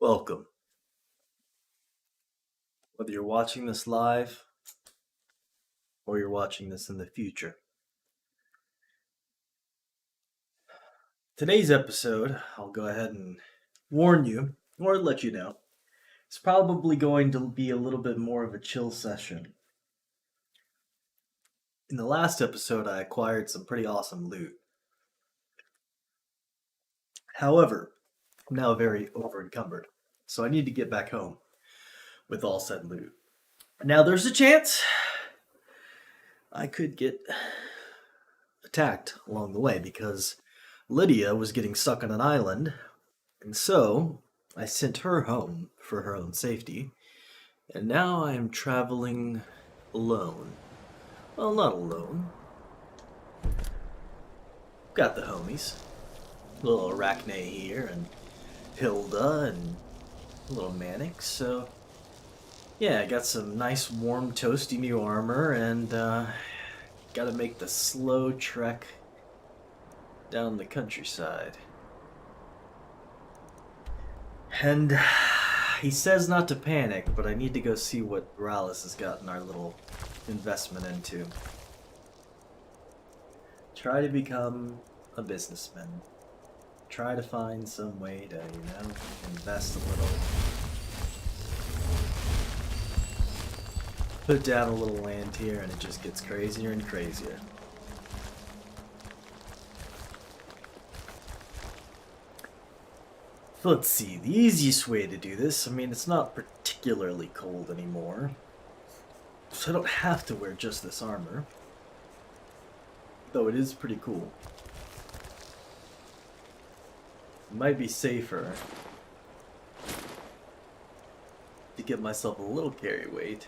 Welcome. Whether you're watching this live or you're watching this in the future. Today's episode, I'll go ahead and warn you, or let you know, it's probably going to be a little bit more of a chill session. In the last episode, I acquired some pretty awesome loot. However, I'm now very over-encumbered, so I need to get back home with all said loot. Now there's a chance I could get attacked along the way because Lydia was getting stuck on an island, and so I sent her home for her own safety, and now I am traveling alone. Well, not alone. Got the homies. Little Arachne here, and Hilda, and little Mannix, so yeah, I got some nice warm toasty new armor, and gotta make the slow trek down the countryside. And he says not to panic, but I need to go see what Rallis has gotten our little investment into. Try to become a businessman. Try to find some way to, invest a little. Put down a little land here and it just gets crazier and crazier. Let's see, the easiest way to do this, it's not particularly cold anymore, so I don't have to wear just this armor, though it is pretty cool. It might be safer to get myself a little carry weight.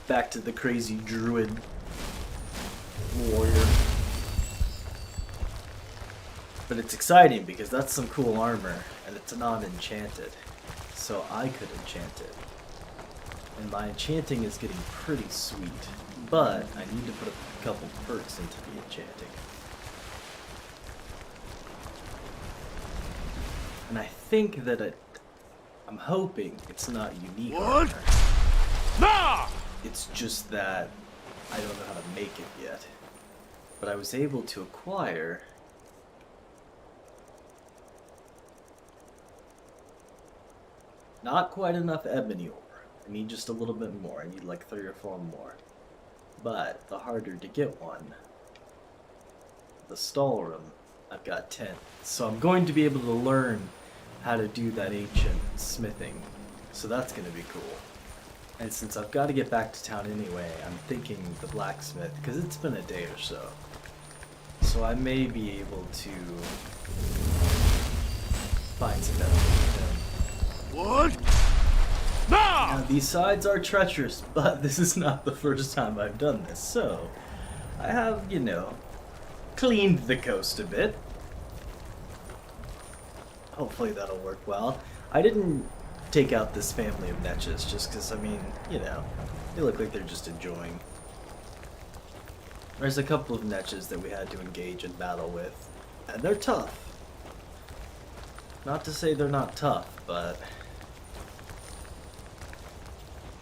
Back to the crazy druid warrior. But it's exciting because that's some cool armor and it's not enchanted. So I could enchant it. And my enchanting is getting pretty sweet. But I need to put a couple perks into the enchanting. And I think that I'm hoping it's not unique armor. Nah! It's just that I don't know how to make it yet. But I was able to acquire not quite enough ebony ore. I need just a little bit more. I need like 3 or 4 more. But the harder to get one, the stall room, I've got 10. So I'm going to be able to learn how to do that ancient smithing. So that's going to be cool. And since I've got to get back to town anyway, I'm thinking the blacksmith, because it's been a day or so. So I may be able to find some benefit with him. What? No! Now, these sides are treacherous, but this is not the first time I've done this. So I have, cleaned the coast a bit. Hopefully that'll work well. I didn't take out this family of netches just because, they look like they're just enjoying. There's a couple of netches that we had to engage in battle with, and they're tough. Not to say they're not tough, but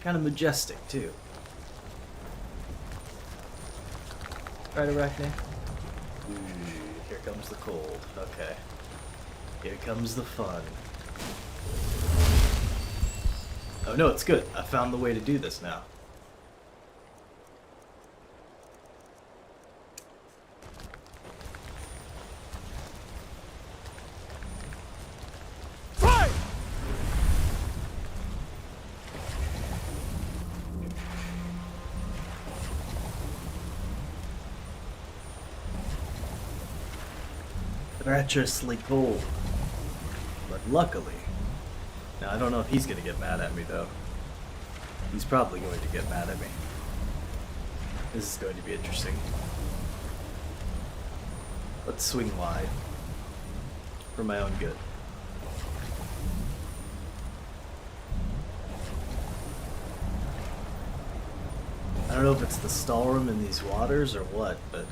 kind of majestic too. Right, Arachne? Ooh, here comes the cold. Okay. Here comes the fun. Oh no, it's good. I found the way to do this now. Fight! Treacherously cold. But luckily, now, I don't know if he's going to get mad at me, though. He's probably going to get mad at me. This is going to be interesting. Let's swing wide. For my own good. don't know if it's the Skyrim in these waters or what, but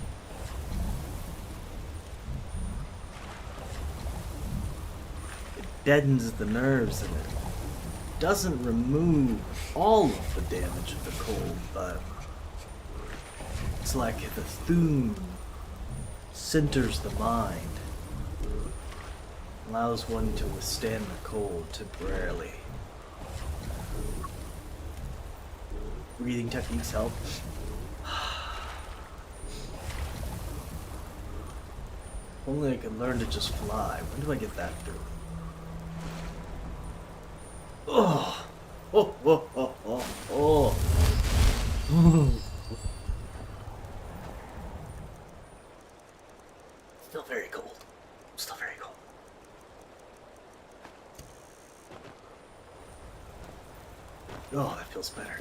it deadens the nerves and it doesn't remove all of the damage of the cold, but it's like the Thune centers the mind, allows one to withstand the cold temporarily. Breathing techniques help. Only I could learn to just fly. When do I get that through? Oh! Oh, oh, oh, oh, oh. Still very cold. Still very cold. Oh, that feels better.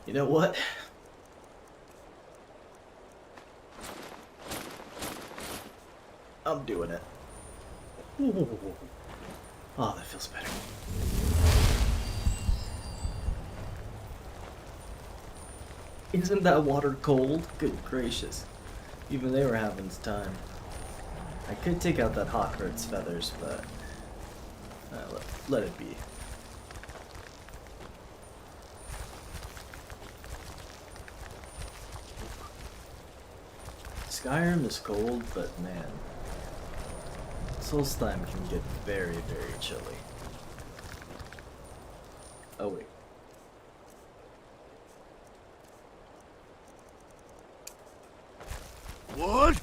You know what? I'm doing it. Ooh. Oh, that feels better. Isn't that water cold? Good gracious. Even they were having its time. I could take out that hawkbird's feathers, but let it be. Skyrim is cold, but man, Solstheim can get very, very chilly. Oh wait. What?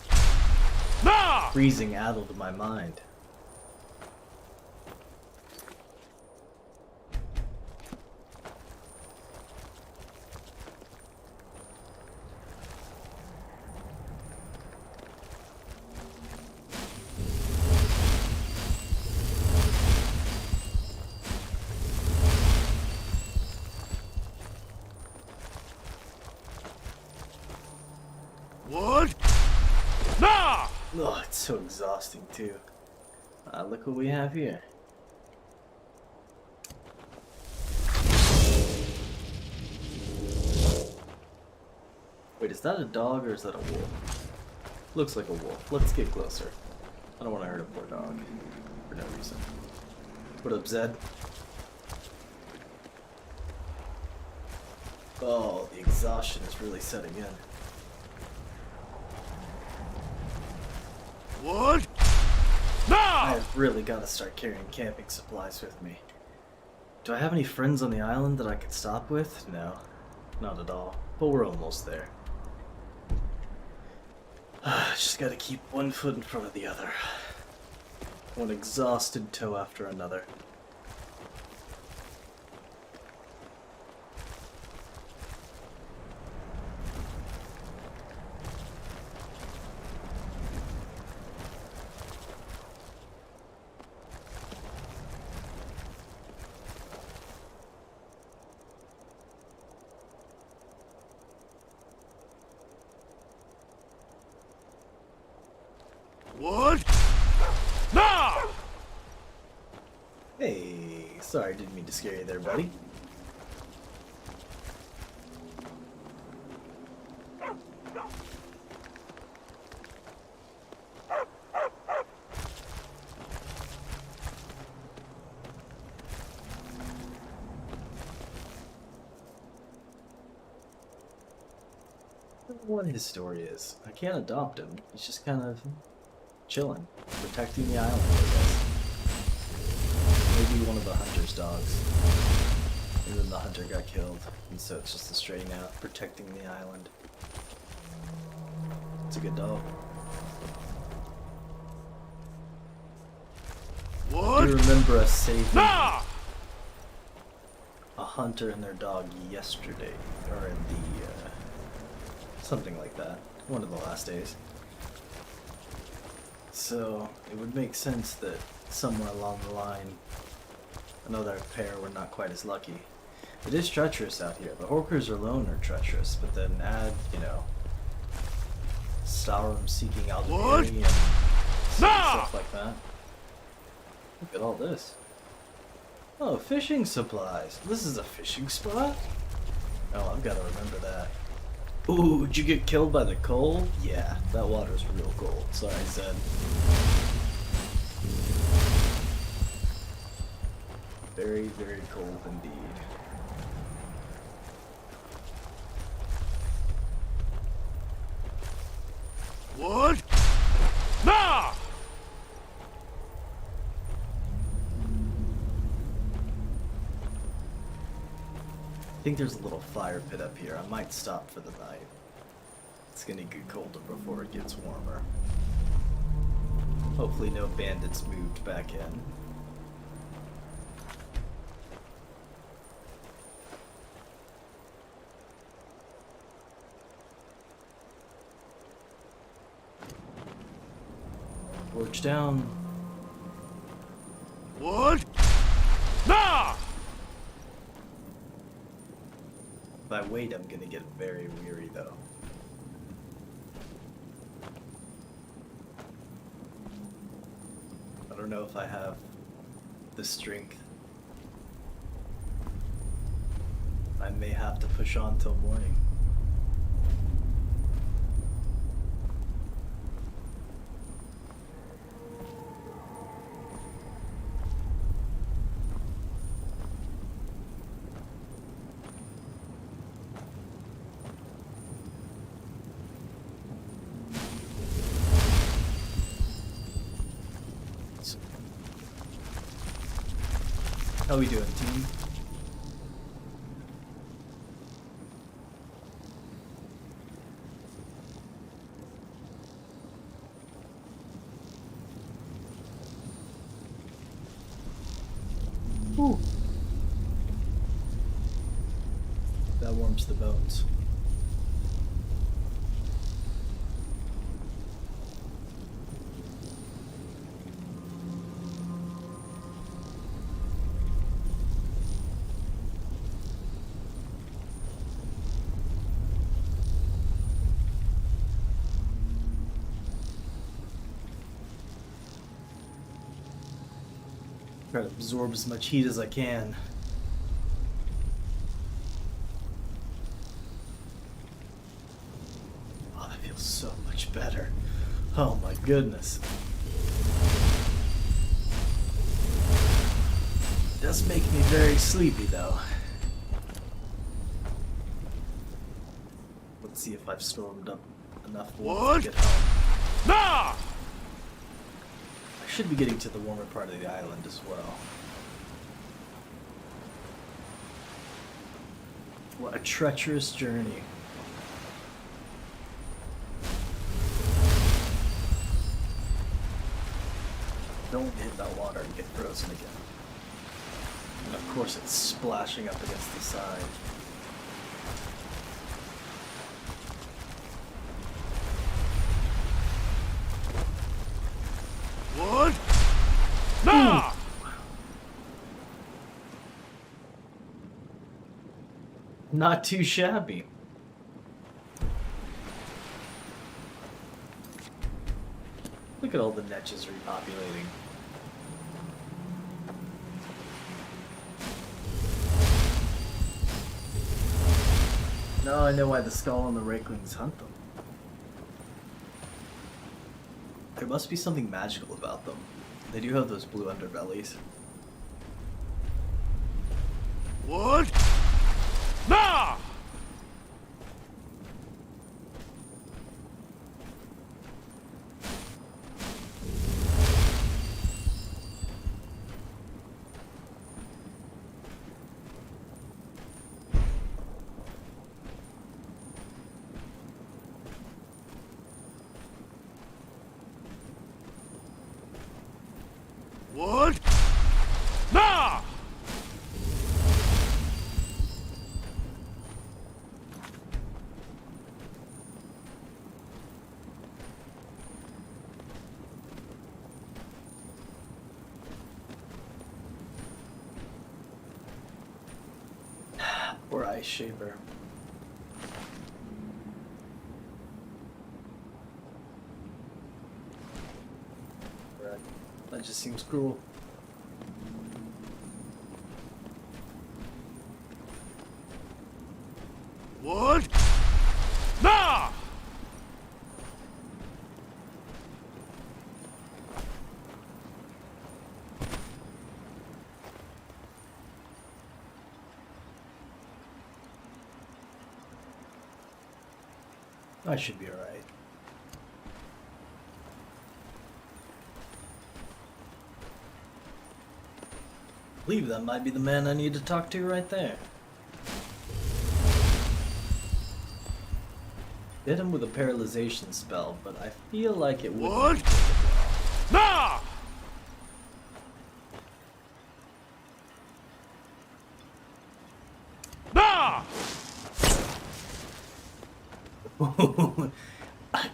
Nah! Freezing addled my mind. What? Nah! Oh, it's so exhausting too. Look what we have here. Wait, is that a dog or is that a wolf? Looks like a wolf. Let's get closer. I don't want to hurt a poor dog for no reason. What up, Zed? Oh, the exhaustion is really setting in. What? Nah! I've really got to start carrying camping supplies with me. Do I have any friends on the island that I could stop with? No, not at all. But we're almost there. Just gotta keep one foot in front of the other. One exhausted toe after another. What? Nah! Hey, sorry, didn't mean to scare you there, buddy. I don't know what his story is. I can't adopt him. He's just kind of chilling, protecting the island, I guess. Maybe one of the hunter's dogs. And then the hunter got killed, and so it's just a stray now, protecting the island. It's a good dog. What? I do remember us saving Nah! a hunter and their dog yesterday, or in the, something like that, one of the last days. So, it would make sense that somewhere along the line, another pair were not quite as lucky. It is treacherous out here. The Horkers alone are treacherous, but then add, you know, Sauron seeking Aldemiri and Nah! stuff like that. Look at all this. Oh, fishing supplies. This is a fishing spot? Oh, I've got to remember that. Ooh, did you get killed by the cold? Yeah, that water's real cold. Sorry, Zed. Very, very cold indeed. What? Nah! I think there's a little fire pit up here. I might stop for the night. It's gonna get colder before it gets warmer. Hopefully no bandits moved back in. Torch down. What? Nah! If I wait, I'm gonna get very weary though. I don't know if I have the strength. I may have to push on till morning. How we doing, team? Ooh. That warms the bones. Try to absorb as much heat as I can. Oh, that feels so much better. Oh my goodness. It does make me very sleepy though. Let's see if I've stormed up enough warmth to get home. Nah! I should be getting to the warmer part of the island as well. What a treacherous journey. Don't hit that water and get frozen again. And of course it's splashing up against the side. What? Nah! Not too shabby. Look at all the netches repopulating. Now I know why the skull and the rakelings hunt them. There must be something magical about them. They do have those blue underbellies. What? Nah! What? Nah! Poor Ice Shaper. That just seems cruel. What? Nah! I should be alright. I believe that might be the man I need to talk to right there. Hit him with a paralyzation spell, but I feel like it would. What? Nah! Nah!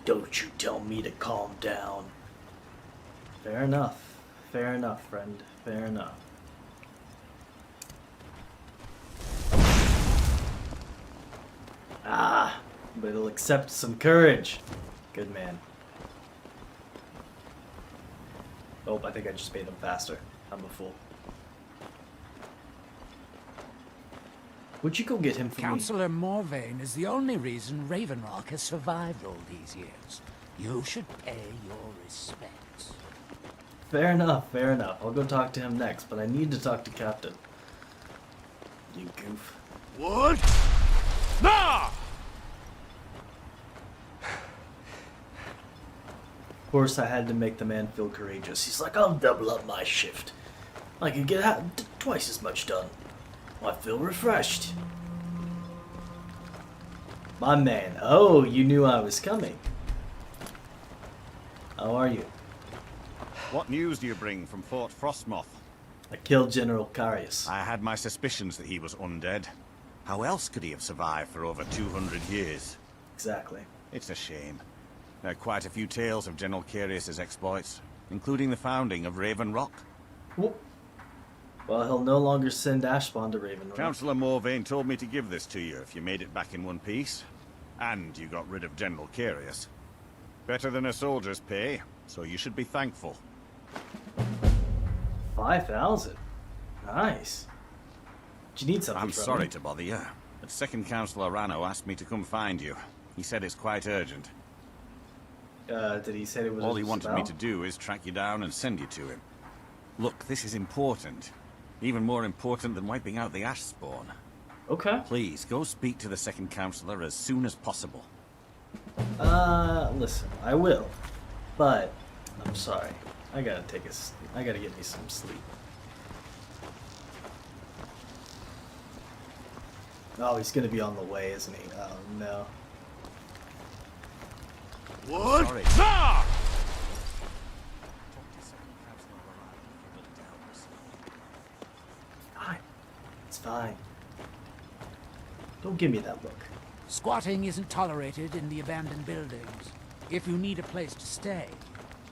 Don't you tell me to calm down. Fair enough. Fair enough, friend. Fair enough. Ah, but it'll accept some courage. Good man. Oh, I think I just made him faster. I'm a fool. Would you go get him for me? Councillor Morvain is the only reason Ravenrock has survived all these years. You should pay your respects. Fair enough, fair enough. I'll go talk to him next, but I need to talk to Captain. You goof. What? Nah! Of course, I had to make the man feel courageous. He's like, I'll double up my shift. I can get twice as much done. I feel refreshed. My man. Oh, you knew I was coming. How are you? What news do you bring from Fort Frostmoth? I killed General Carius. I had my suspicions that he was undead. How else could he have survived for over 200 years? Exactly. It's a shame. There are quite a few tales of General Carius's exploits, including the founding of Raven Rock. Well, he'll no longer send Ashbond to Ravenrock. Councillor Morvain told me to give this to you if you made it back in one piece. And you got rid of General Carius. Better than a soldier's pay, so you should be thankful. 5,000. Nice. Do you need something I'm from sorry me? to bother you, but Second Councillor Rano asked me to come find you. He said it's quite urgent. Did he say it was All he wanted me about? to do is track you down and send you to him. Look, this is important. Even more important than wiping out the ash spawn. Okay. Please, go speak to the Second Councillor as soon as possible. Listen, I will. But, I'm sorry. I gotta get me some sleep. Oh, he's gonna be on the way, isn't he? Oh, no. What? Sorry. Nah! Fine. It's fine. Don't give me that look. Squatting isn't tolerated in the abandoned buildings. If you need a place to stay,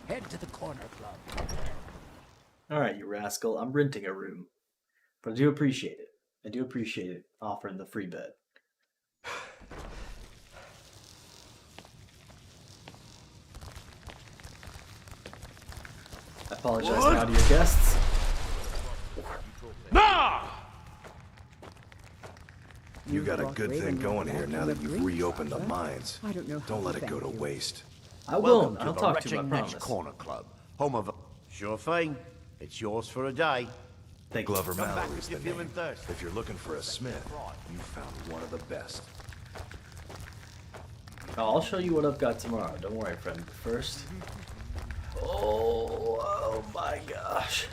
head to the Corner Club. Alright, you rascal. I'm renting a room. But I do appreciate it. I do appreciate it offering the free bed. I apologize What? now to your guests. Nah! You got a good thing going here now that you've reopened the mines. I don't know. Don't let it go to waste. I Welcome won't. to I'll the talk to you, I Retching promise. Edge Corner Club, home of... Sure thing. It's yours for a day. Thank you. Glover Come back Mallory's if you're the feeling name. thirsty. If you're looking for a smith, you found one of the best. Oh, I'll show you what I've got tomorrow. Don't worry, friend. But first... Oh my gosh.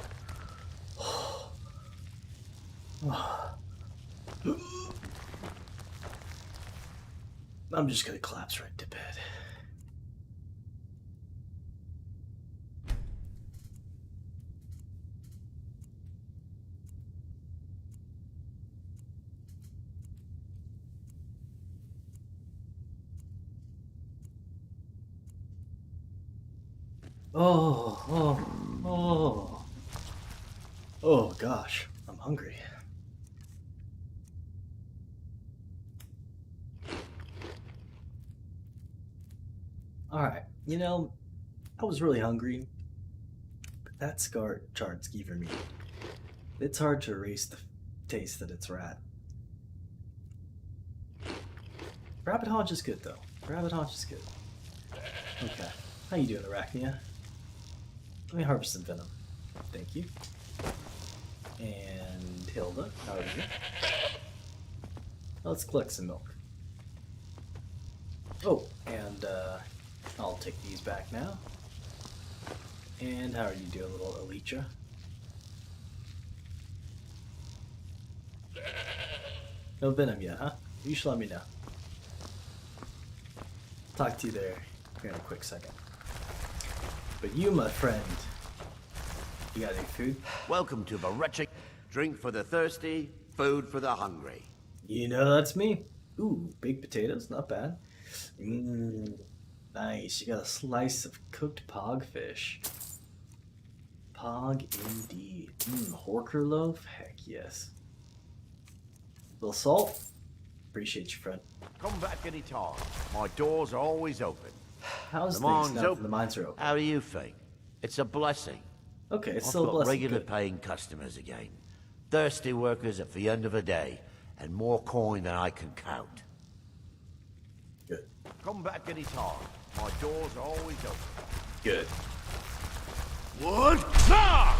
I'm just gonna collapse right to bed. Oh gosh, I'm hungry. Alright, you know, I was really hungry, but that scar chart's giving me. It's hard to erase the taste that it's rat. Rabbit haunch is good though. Rabbit haunch is good. Okay. How you doing, Arachnia? Let me harvest some venom. Thank you. And Hilda, how are you? Let's collect some milk. Oh, and I'll take these back now. And how are you doing, little Alicia? No venom yet, huh? You should let me know. Talk to you there here in a quick second. But you, my friend, you got any food? Welcome to the wretched. Drink for the thirsty, food for the hungry. You know that's me. Ooh, baked potatoes, not bad. Nice. You got a slice of cooked pogfish. Pog indeed. Horker loaf? Heck yes. Little salt? Appreciate you, friend. Come back any time. My doors are always open. How's The things mine's now that open. the mines are open? How do you think? It's a blessing. Okay, it's I've still a got blessing. regular Good. paying customers again. Thirsty workers at the end of the day, and more coin than I can count. Good. Come back any time. My doors are always open. Good. Wood! Nah!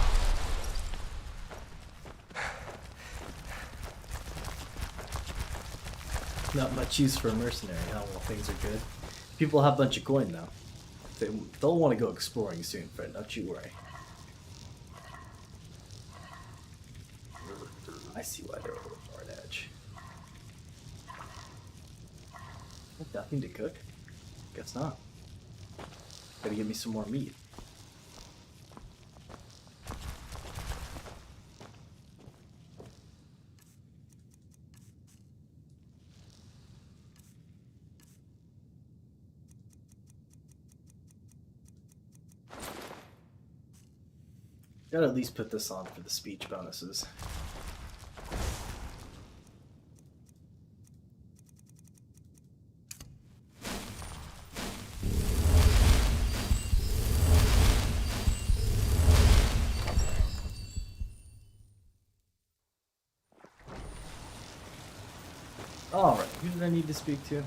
Not much use for a mercenary, huh? Well, things are good. People have a bunch of coin now. They'll want to go exploring soon, friend. Don't you worry. I see why they're a little more on edge. Nothing to cook? Guess not. Gotta give me some more meat. Gotta at least put this on for the speech bonuses. Alright, who did I need to speak to?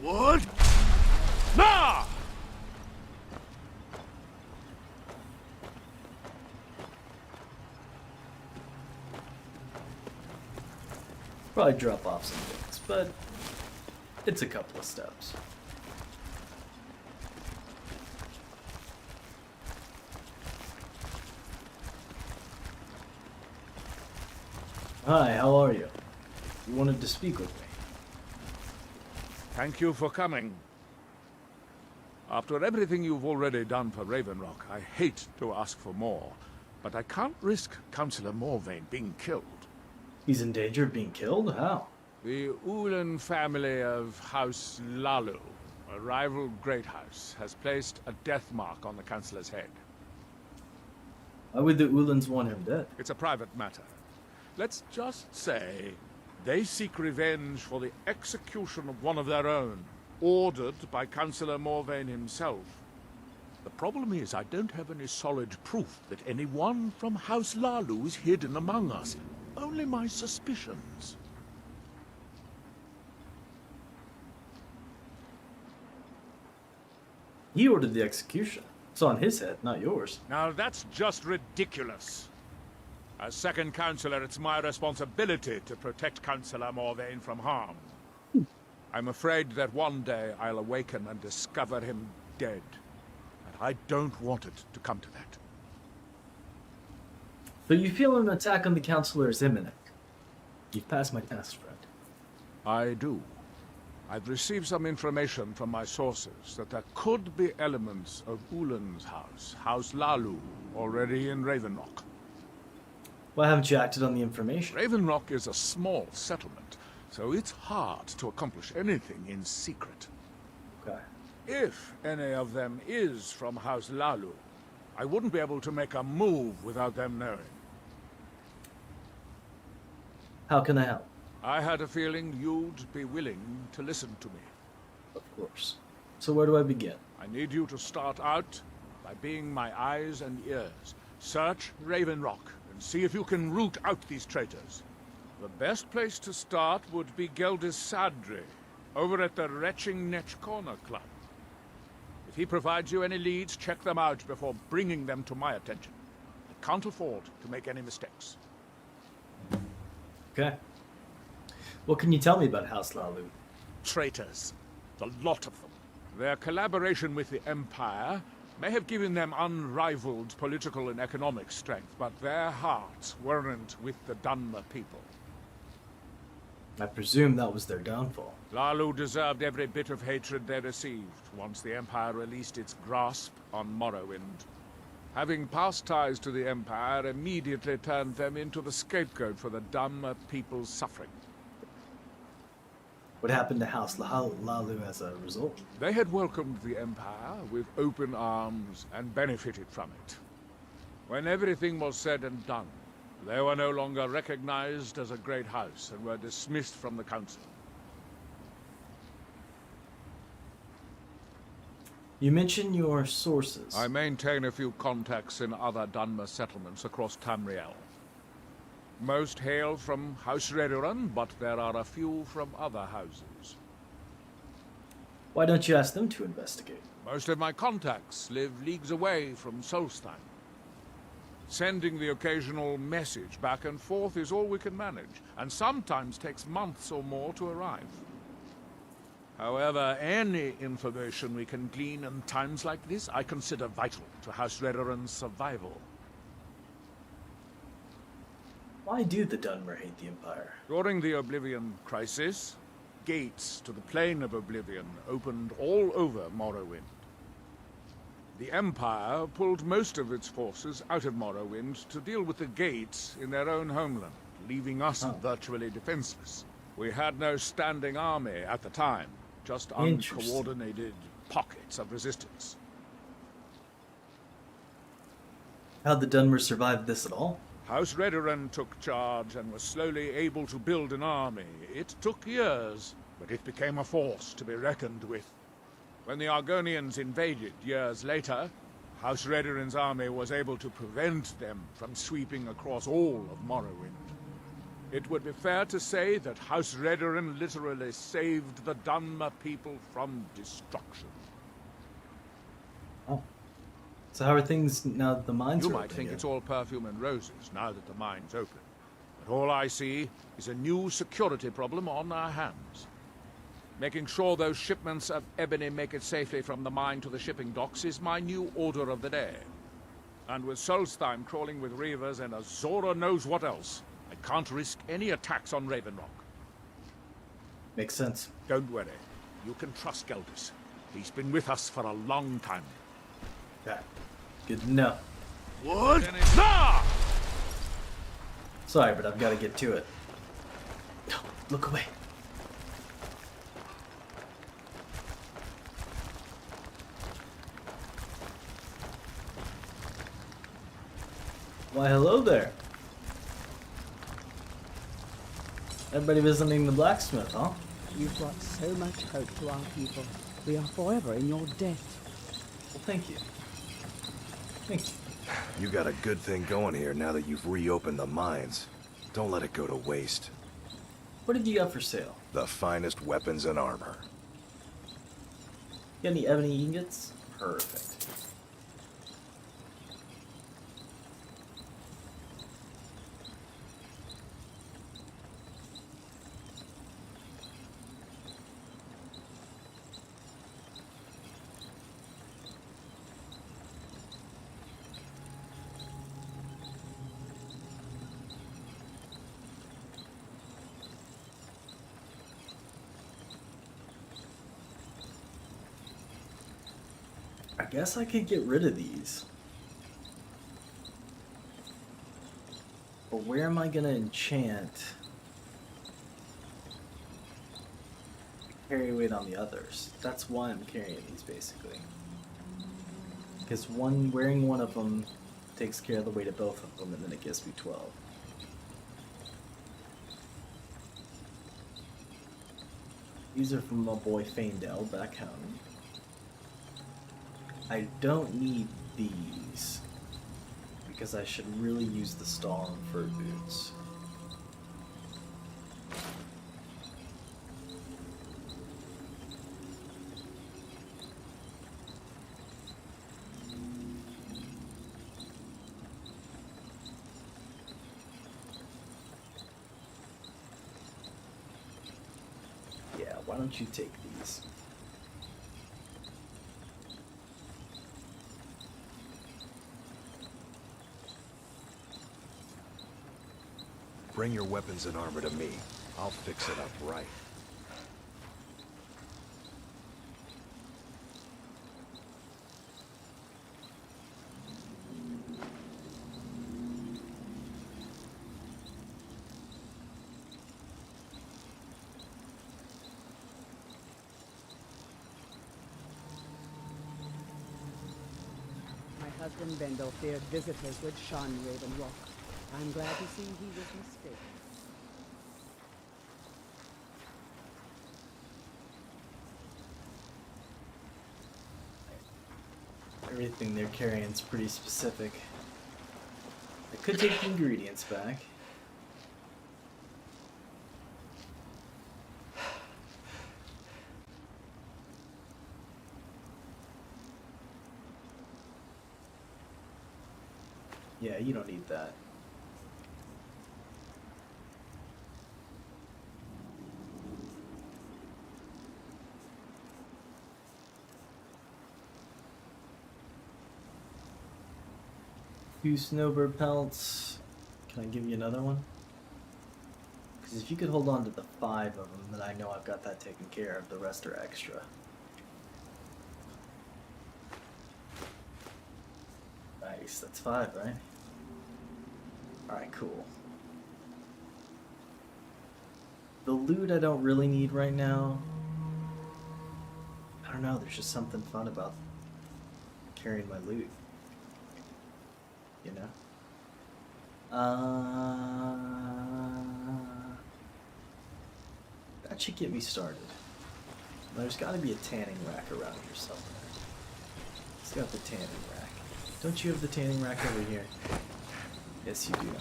Wood! Nah! Probably drop off some things, but it's a couple of steps. Hi, how are you? You wanted to speak with me. Thank you for coming. After everything you've already done for Ravenrock, I hate to ask for more, but I can't risk Councillor Morvain being killed. He's in danger of being killed? How? The Ulan family of House Lalu, a rival great house, has placed a death mark on the Councillor's head. Why would the Ulans want him dead? It's a private matter. Let's just say they seek revenge for the execution of one of their own, ordered by Councillor Morvain himself. The problem is I don't have any solid proof that anyone from House Lalu is hidden among us. Only my suspicions. He ordered the execution. It's on his head, not yours. Now that's just ridiculous. As second Councillor, it's my responsibility to protect Councillor Morvain from harm. I'm afraid that one day I'll awaken and discover him dead. And I don't want it to come to that. So you feel an attack on the Councilor is imminent. You've passed my test, friend. I do. I've received some information from my sources that there could be elements of Ulan's house, House Lalu, already in Ravenrock. Why haven't you acted on the information? Ravenrock is a small settlement, so it's hard to accomplish anything in secret. Okay. If any of them is from House Lalu, I wouldn't be able to make a move without them knowing. How can I help? I had a feeling you'd be willing to listen to me. Of course. So where do I begin? I need you to start out by being my eyes and ears. Search Raven Rock and see if you can root out these traitors. The best place to start would be Geldis Sadri, over at the Retching Netch Corner Club. If he provides you any leads, check them out before bringing them to my attention. I can't afford to make any mistakes. Okay. What can you tell me about House Lalu? Traitors. The lot of them. Their collaboration with the Empire may have given them unrivaled political and economic strength, but their hearts weren't with the Dunmer people. I presume that was their downfall. Lalu deserved every bit of hatred they received once the Empire released its grasp on Morrowind. Having past ties to the Empire immediately turned them into the scapegoat for the Dunmer people's suffering. What happened to House Lalu as a result? They had welcomed the Empire with open arms and benefited from it. When everything was said and done, they were no longer recognized as a great house and were dismissed from the council. You mentioned your sources. I maintain a few contacts in other Dunmer settlements across Tamriel. Most hail from House Redoran, but there are a few from other houses. Why don't you ask them to investigate? Most of my contacts live leagues away from Solstheim. Sending the occasional message back and forth is all we can manage, and sometimes takes months or more to arrive. However, any information we can glean in times like this, I consider vital to House Redoran's survival. Why do the Dunmer hate the Empire? During the Oblivion Crisis, gates to the Plane of Oblivion opened all over Morrowind. The Empire pulled most of its forces out of Morrowind to deal with the gates in their own homeland, leaving us virtually defenseless. We had no standing army at the time, just uncoordinated pockets of resistance. How'd the Dunmer survive this at all? House Redoran took charge and was slowly able to build an army. It took years, but it became a force to be reckoned with. When the Argonians invaded years later, House Redoran's army was able to prevent them from sweeping across all of Morrowind. It would be fair to say that House Redoran literally saved the Dunmer people from destruction. Oh. So how are things now that the mines are You open might think again? it's all perfume and roses now that the mine's open. But all I see is a new security problem on our hands. Making sure those shipments of ebony make it safely from the mine to the shipping docks is my new order of the day. And with Solstheim crawling with reavers and Azora knows what else, I can't risk any attacks on Raven Rock. Makes sense. Don't worry. You can trust Geldis. He's been with us for a long time. Okay. Good to know. What? Ah! Sorry, but I've got to get to it. Look away. Why, hello there. Everybody visiting the blacksmith, huh? You've brought so much hope to our people. We are forever in your debt. Well, thank you. Thank you. You got a good thing going here now that you've reopened the mines. Don't let it go to waste. What have you got for sale? The finest weapons and armor. Got any ebony ingots? Perfect. I guess I could get rid of these. But where am I gonna enchant? Carry weight on the others. That's why I'm carrying these, basically. Because wearing one of them takes care of the weight of both of them, and then it gives me 12. These are from my boy Faendel back home. I don't need these because I should really use the Stalin fur boots. Yeah, why don't you take these? Bring your weapons and armor to me. I'll fix it up right. My husband Bendel feared visitors would shun Raven Rock. I'm glad to see he was mistaken. Everything they're carrying is pretty specific. I could take the ingredients back. Yeah, you don't need that. Two snowbird pelts. Can I give you another one? Because if you could hold on to the 5 of them, then I know I've got that taken care of. The rest are extra. Nice, that's 5, right? Alright, cool. The loot I don't really need right now. I don't know, there's just something fun about carrying my loot. You know? That should get me started. There's gotta be a tanning rack around here somewhere. Let's got the tanning rack. Don't you have the tanning rack over here? Yes, you do. You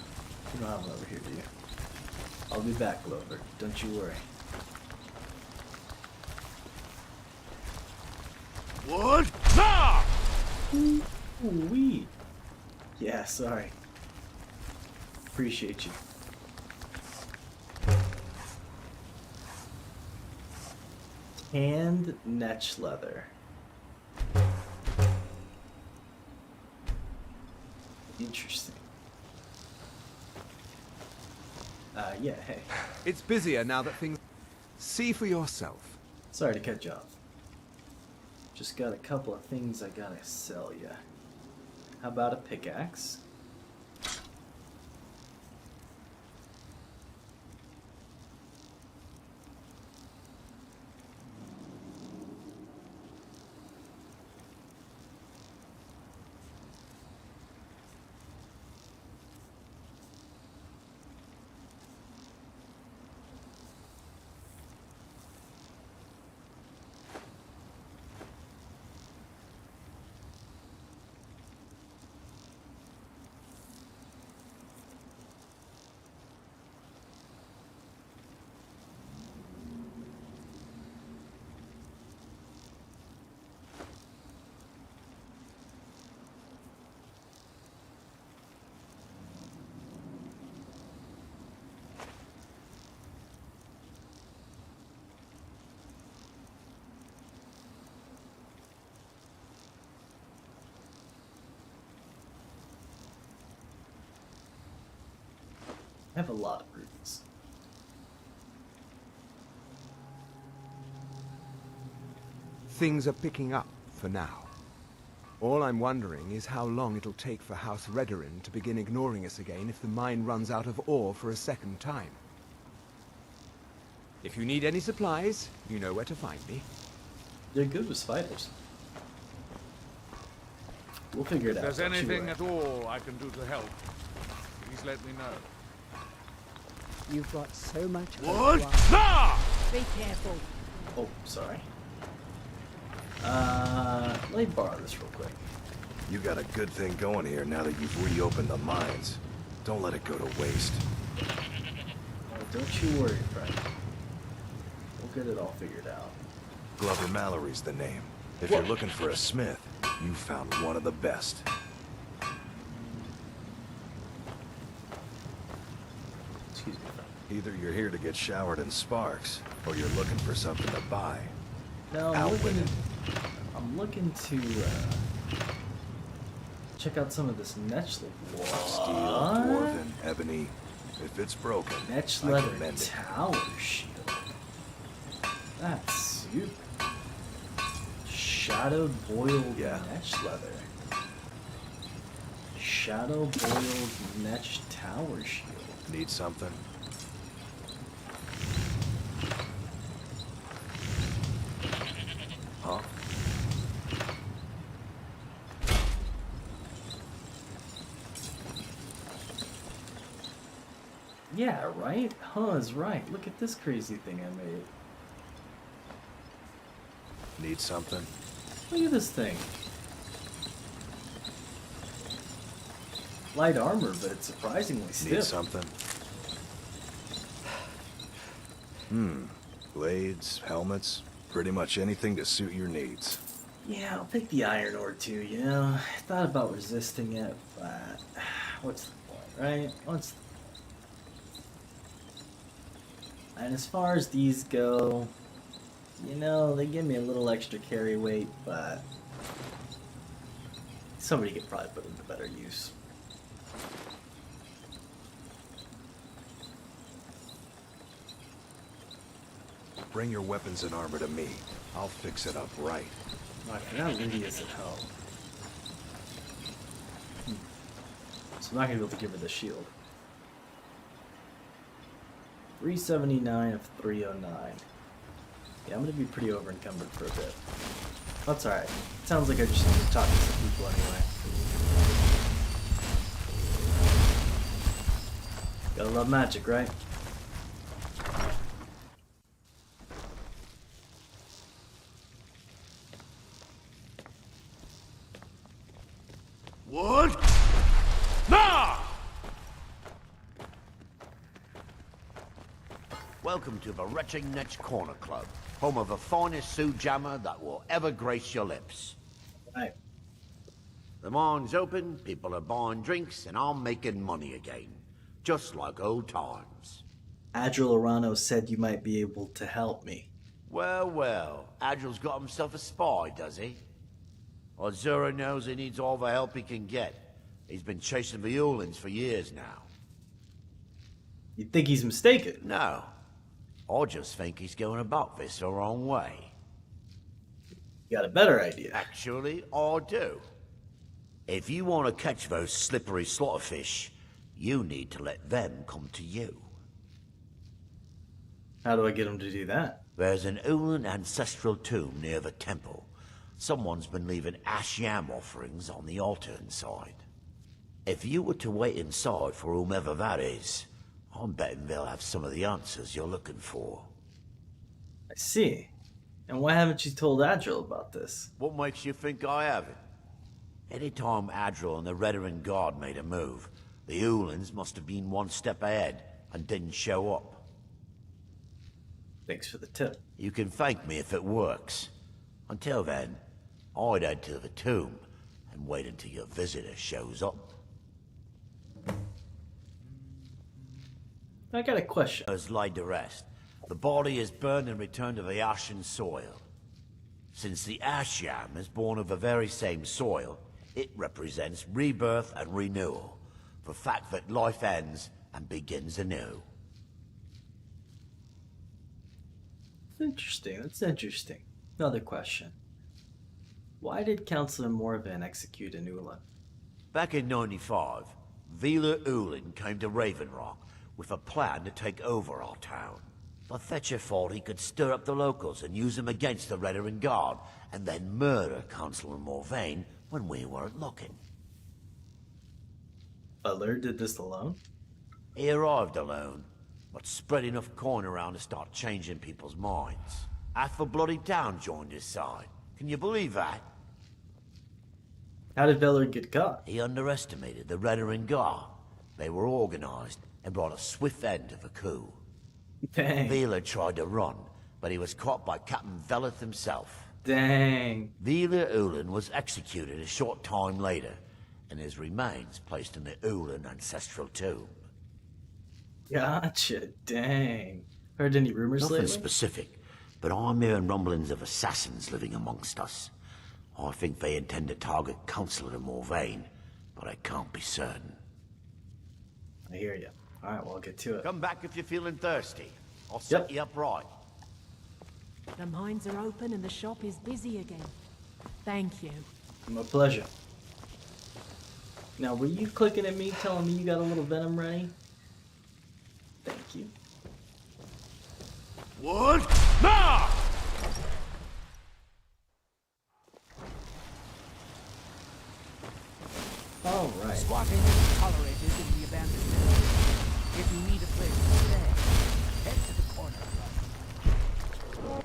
don't have one over here, do you? I'll be back, Glover. Don't you worry. Wood! Ah! Ooh-wee. Yeah, sorry. Appreciate you. Tanned netch leather. Interesting. Yeah, hey. It's busier now that things... See for yourself. Sorry to cut you off. Just got a couple of things I gotta sell ya. How about a pickaxe? I have a lot of runes. Things are picking up for now. All I'm wondering is how long it'll take for House Redorin to begin ignoring us again if the mine runs out of ore for a second time. If you need any supplies, you know where to find me. They're good with spiders. We'll figure it If out. there's don't you anything worry. at all I can do to help, please let me know. You've got so much hope Wood! to offer. Ah! Be careful. Oh, sorry. Let me borrow this real quick. You got a good thing going here now that you've reopened the mines. Don't let it go to waste. Oh, don't you worry, friend. We'll get it all figured out. Glover Mallory's the name. If you're looking for a smith, you found one of the best. Excuse me, friend. Either you're here to get showered in sparks, or you're looking for something to buy. No, Out with it. I'm looking to check out some of this Netchlet. Steel, dwarven, ebony. If it's broken, I Netch can leather mend it. tower shield. That's super. Shadowed boiled Yeah. Netch leather. Shadow boiled Netch tower shield. Need something? Huh? Yeah, right? Huh is right. Look at this crazy thing I made. Need something? Look at this thing. Light armor, but it's surprisingly Need stiff. something? Blades, helmets, pretty much anything to suit your needs. Yeah, I'll pick the iron ore too, you know? I thought about resisting it, but what's the point, right? What's the point? And as far as these go, you know, they give me a little extra carry weight, but somebody could probably put them to better use. Bring your weapons and armor to me. I'll fix it up right. Oh, I forgot Lydia's at home. So I'm not gonna be able to give her the shield. 379 of 309. Yeah, I'm gonna be pretty over encumbered for a bit. That's alright. Sounds like I just need to talk to some people anyway. Gotta love magic, right? What? Nah! Welcome to the Retching Netch Corner Club, home of the finest Sioux jammer that will ever grace your lips. Right. The mine's open, people are buying drinks, and I'm making money again. Just like old times. Adril Arano said you might be able to help me. Well, well, Adril's got himself a spy, does he? Ozura knows he needs all the help he can get. He's been chasing the Ulins for years now. You think he's mistaken? No. I just think he's going about this the wrong way. You got a better idea. Actually, I do. If you want to catch those slippery slaughterfish, you need to let them come to you. How do I get him to do that? There's an Ulin ancestral tomb near the temple. Someone's been leaving ash yam offerings on the altar inside. If you were to wait inside for whomever that is, I'm betting they'll have some of the answers you're looking for. I see. And why haven't you told Adril about this? What makes you think I haven't? Anytime Adril and the Redarin Guard made a move, the Ulins must have been one step ahead and didn't show up. Thanks for the tip. You can thank me if it works. Until then, I'd head to the tomb and wait until your visitor shows up. I got a question. As laid to rest, the body is burned and returned to the ashen soil. Since the ash yam is born of the very same soil, it represents rebirth and renewal, the fact that life ends and begins anew. Interesting. That's interesting. Another question. Why did Councillor Morvan execute an Ulin? Back in 95, Vila Ulin came to Raven Rock with a plan to take over our town. The Fetcher thought he could stir up the locals and use them against the Redarin Guard, and then murder Councillor Morvain when we weren't looking. Butler did this alone? He arrived alone, but spread enough coin around to start changing people's minds. Half the bloody town joined his side. Can you believe that? How did Veller get caught? He underestimated the Redder and Gar. They were organized and brought a swift end to the coup. Dang. Velar tried to run, but he was caught by Captain Veleth himself. Dang. Velar Ulan was executed a short time later, and his remains placed in the Ulan ancestral tomb. Gotcha. Dang. Heard any rumors Nothing lately? specific, but I'm hearing rumblings of assassins living amongst us. I think they intend to target Councillor Morvain, but I can't be certain. I hear you. All right, well, I'll get to it. Come back if you're feeling thirsty. I'll set you up right. The mines are open and the shop is busy again. Thank you. My pleasure. Now, were you clicking at me telling me you got a little venom ready? Thank you. What? Nah! All right. Squatting is tolerated in the abandoned building. If you need a place to stay, head to the corner club.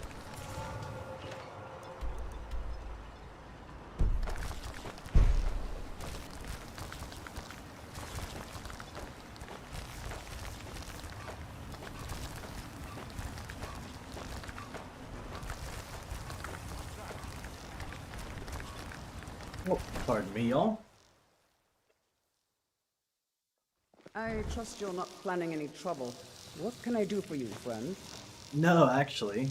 Oh, pardon me, y'all. I trust you're not planning any trouble. What can I do for you, friend? No, actually.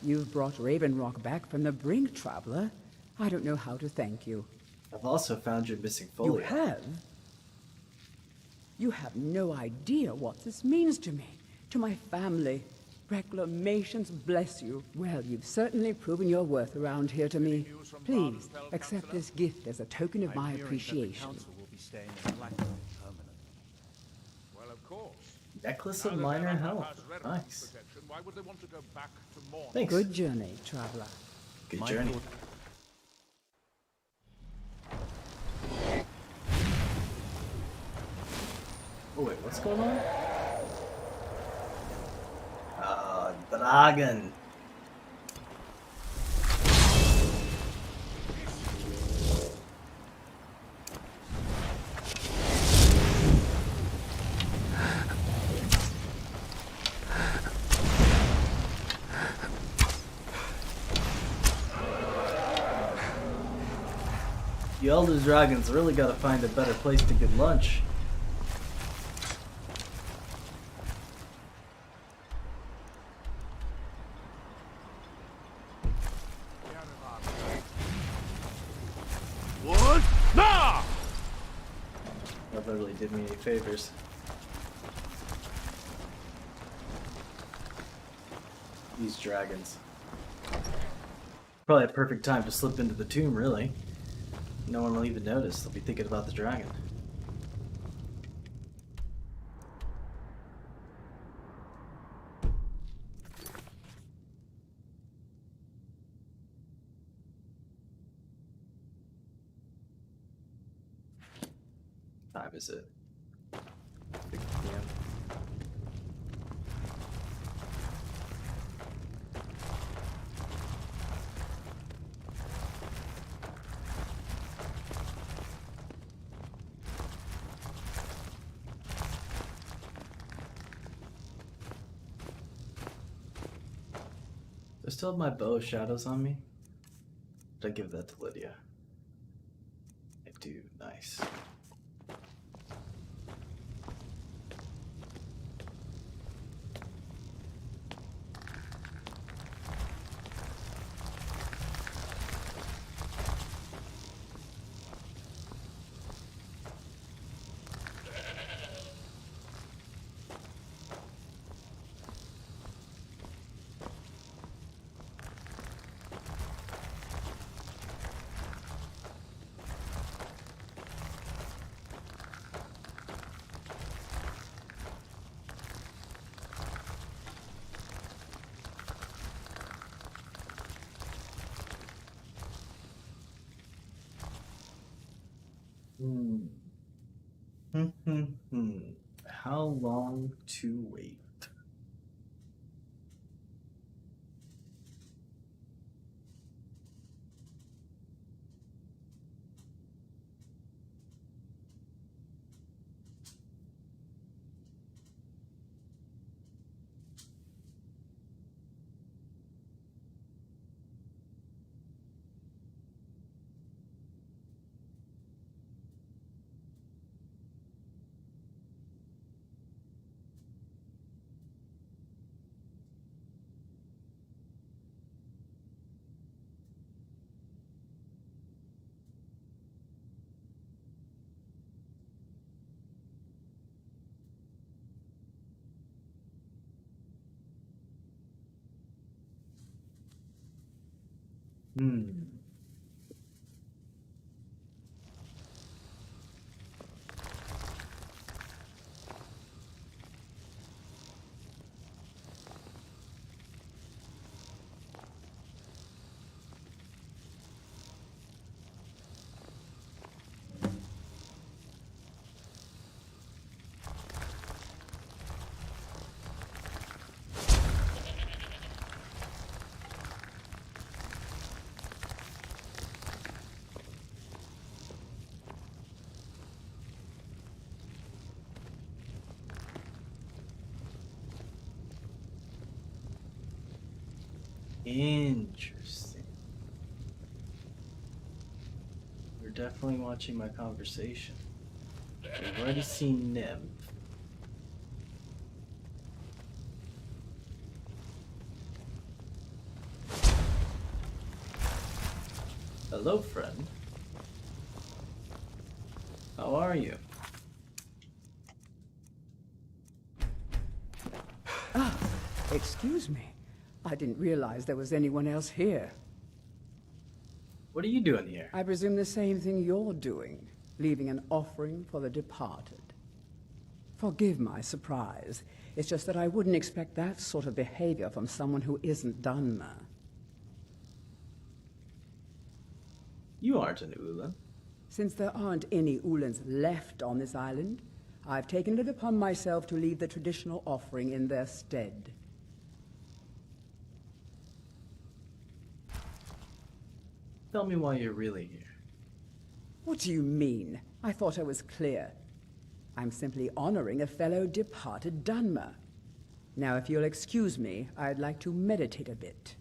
You've brought Raven Rock back from the brink, traveler. I don't know how to thank you. I've also found your missing folio. You have? You have no idea what this means to me, to my family. Reclamations bless you. Well, you've certainly proven your worth around here to me. Please, accept this gift as a token of my appreciation. Well, of course. Necklace Now of that minor Venom health. has Redden's Nice. protection, why would they want to go back to Morn? Thanks. Good journey, traveler. Good journey. Oh wait, what's going on? Dragon. The Elder Dragons really gotta find a better place to get lunch. What? Nah! That literally did me any favors. These dragons. Probably a perfect time to slip into the tomb, really. No one will even notice. They'll be thinking about the dragon. Time is it? 6 p.m. Do I still have my bow of shadows on me? Did I give that to Lydia? I do. Nice. How long to wait? Hmm. Interesting. You're definitely watching my conversation. We've already seen Nim. Hello, friend. How are you? Excuse me. I didn't realize there was anyone else here. What are you doing here? I presume the same thing you're doing, leaving an offering for the departed. Forgive my surprise. It's just that I wouldn't expect that sort of behavior from someone who isn't Dunmer. You aren't an Ulan. Since there aren't any Ulans left on this island, I've taken it upon myself to leave the traditional offering in their stead. Tell me why you're really here. What do you mean? I thought I was clear. I'm simply honoring a fellow departed Dunmer. Now, if you'll excuse me, I'd like to meditate a bit.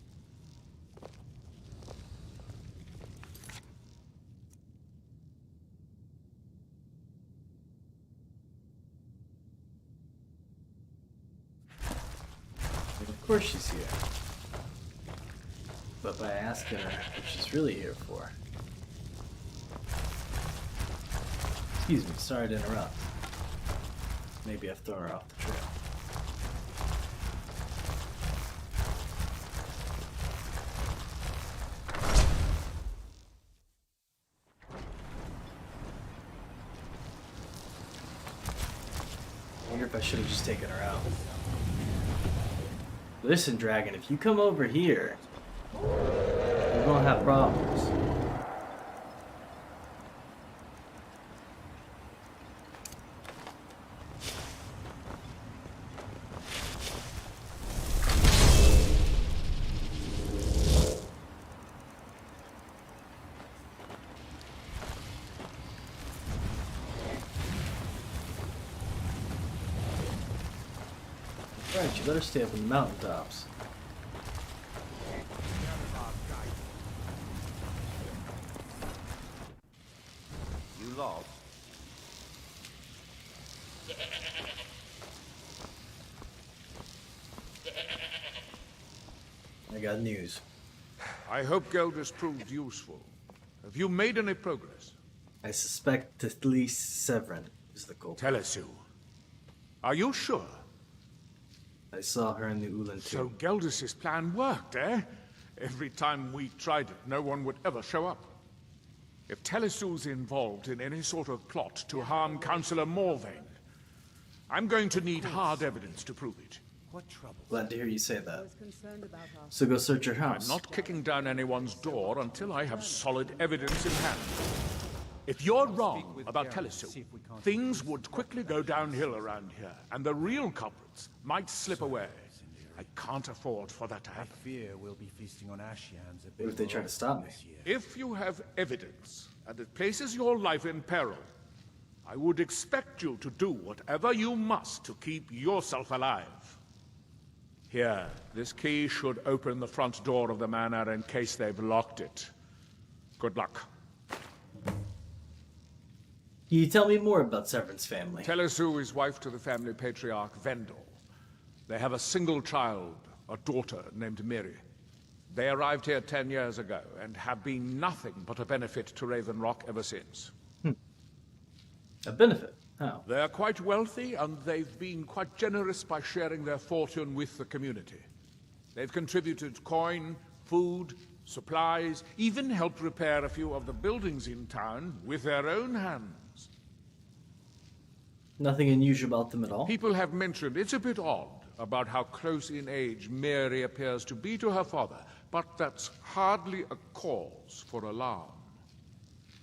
Of course she's here. But by asking her what she's really here for. Excuse me, sorry to interrupt. Maybe I've thrown her off the trail. I wonder if I should have just taken her out. Listen, Dragon, if you come over here, we're gonna have problems. Right, you better stay up in the mountaintops. You lost? I got news. I hope Gelders proved useful. Have you made any progress? I suspect at least Severin is the culprit. Telesu. Are you sure? I saw her in the Ulan too. So Gelders' plan worked, eh? Every time we tried it, no one would ever show up. If Telesu's involved in any sort of plot to harm Councillor Morvain, I'm going to need hard evidence to prove it. What trouble? Glad to hear you say I that. was concerned about our... So go search your I'm house. not kicking down anyone's door until I have solid evidence in hand. If you're wrong about Telesu, things would quickly go downhill around here, and the real culprits might slip away. I can't afford for that to happen. Fear we'll be feasting on Ashians a bit. What if they try to stop me? If you have evidence, and it places your life in peril, I would expect you to do whatever you must to keep yourself alive. Here, this key should open the front door of the manor in case they've locked it. Good luck. Can you tell me more about Severin's family? Telesu is wife to the family patriarch Vendel. They have a single child, a daughter named Miri. They arrived here 10 years ago and have been nothing but a benefit to Raven Rock ever since. A benefit? How? They're quite wealthy, and they've been quite generous by sharing their fortune with the community. They've contributed coin, food, supplies, even helped repair a few of the buildings in town with their own hands. Nothing unusual about them at all. People have mentioned it's a bit odd about how close in age Mary appears to be to her father, but that's hardly a cause for alarm.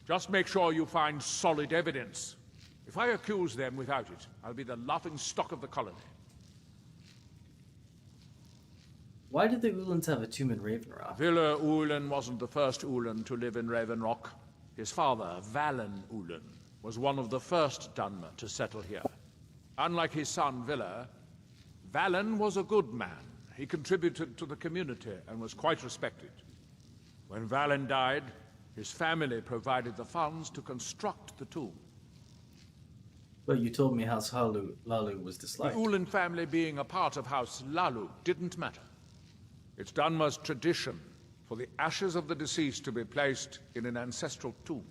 Just make sure you find solid evidence. If I accuse them without it, I'll be the laughing stock of the colony. Why did the Ulans have a tomb in Raven Rock? Villa Ulen wasn't the first Ulen to live in Raven Rock. His father, Valen Ulen, was one of the first Dunmer to settle here. Unlike his son, Villa, Valen was a good man. He contributed to the community and was quite respected. When Valen died, his family provided the funds to construct the tomb. But you told me House Lalu was disliked. The Ulen family being a part of House Lalu didn't matter. It's Dunmer's tradition for the ashes of the deceased to be placed in an ancestral tomb.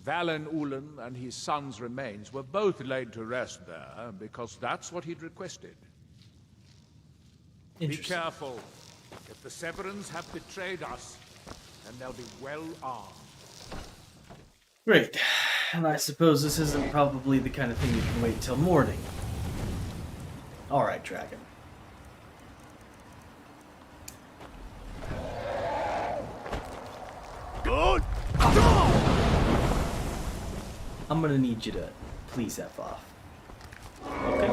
Valen Ulen and his son's remains were both laid to rest there because that's what he'd requested. Be careful. If the Severans have betrayed us, then they'll be well armed. Great. And I suppose this isn't probably the kind of thing you can wait till morning. Alright, Dragon. Good! I'm gonna need you to please F off. Okay.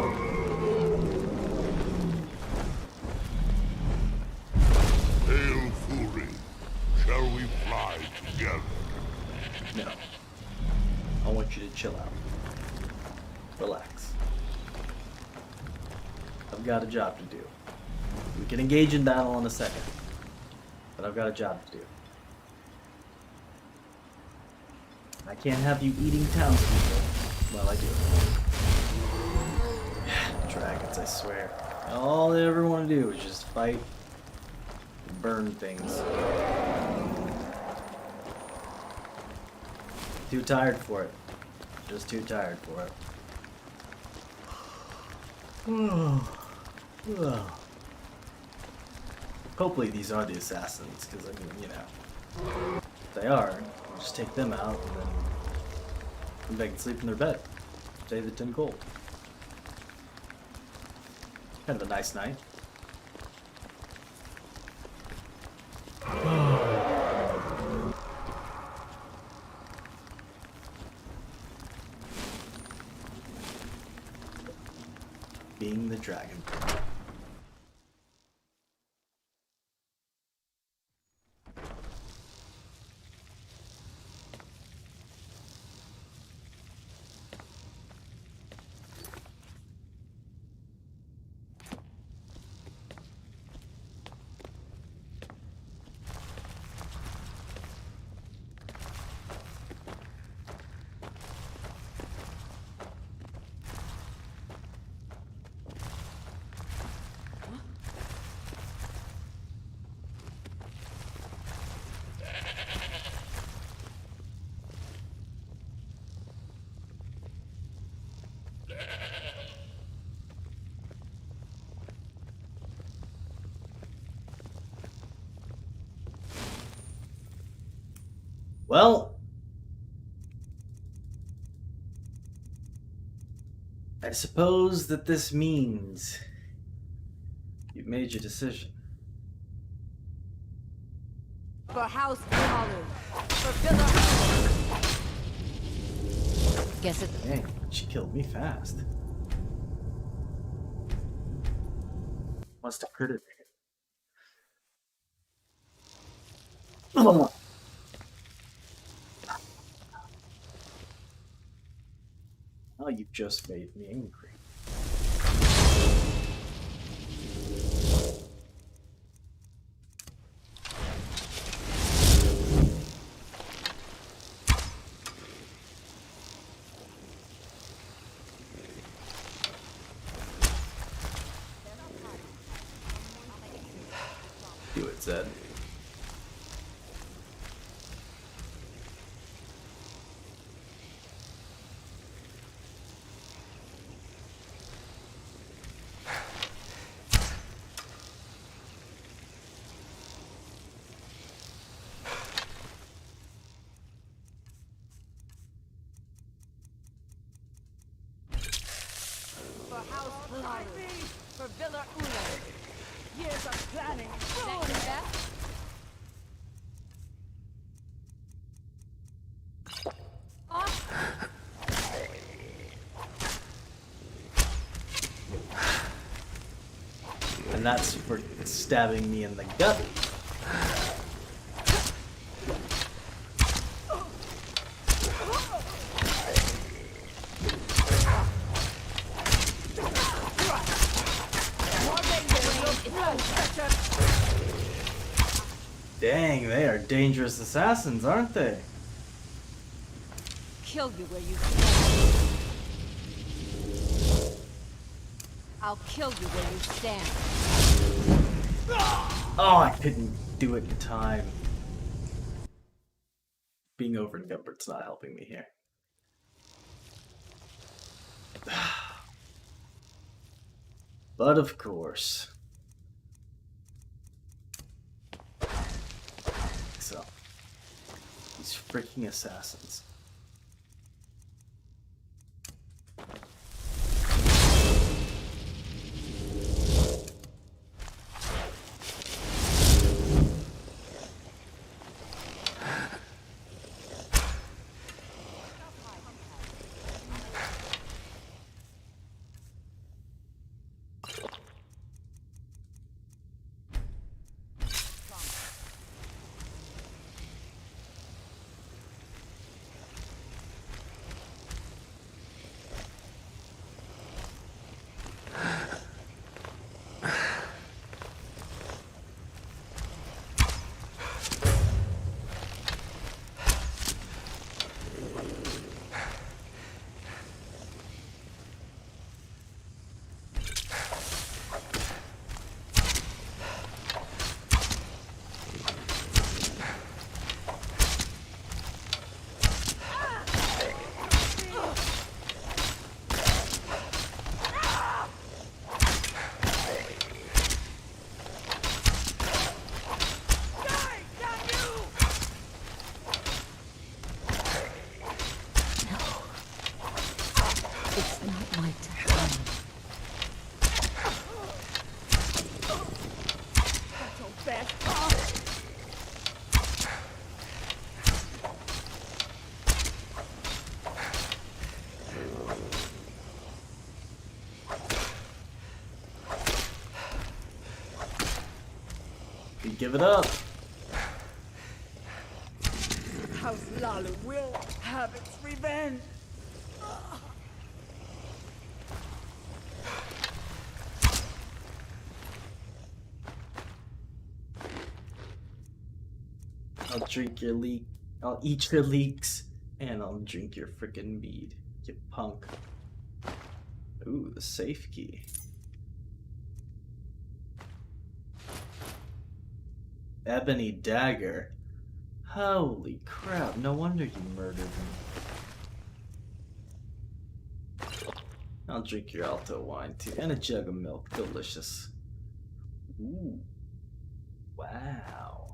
Hail Fury, shall we fly together? No. I want you to chill out. Relax. I've got a job to do. We can engage in battle in a second. But I've got a job to do. I can't have you eating townspeople. Well, I do. Dragons, I swear. All they ever want to do is just fight and burn things. Too tired for it. Just too tired for it. Hopefully these are the assassins, because I mean, you know. If they are, I'll just take them out and then come back and sleep in their bed. Save the 10 gold. Kind of a nice night. Being the dragon. Well, I suppose that this means you've made your decision. For House Lalu. For Villa. Guess it. Dang, she killed me fast. Must have critted me. Oh. Oh, you just made me angry. Do it, Zed. Years of planning. That your best? And that's for stabbing me in the gut. Dang, they are dangerous assassins, aren't they? Kill you where you stand. I'll kill you where you stand. Oh, I couldn't do it in time. Being over-encumbered's not helping me here. But of course. So, these freaking assassins. It's not my time. That's all fast. You give it up. House Lalu will have its revenge. I'll drink your leak. I'll eat your leeks, and I'll drink your frickin' mead, you punk. Ooh, the safe key. Ebony dagger. Holy crap, no wonder you murdered him. I'll drink your alto wine too, and a jug of milk. Delicious. Ooh. Wow.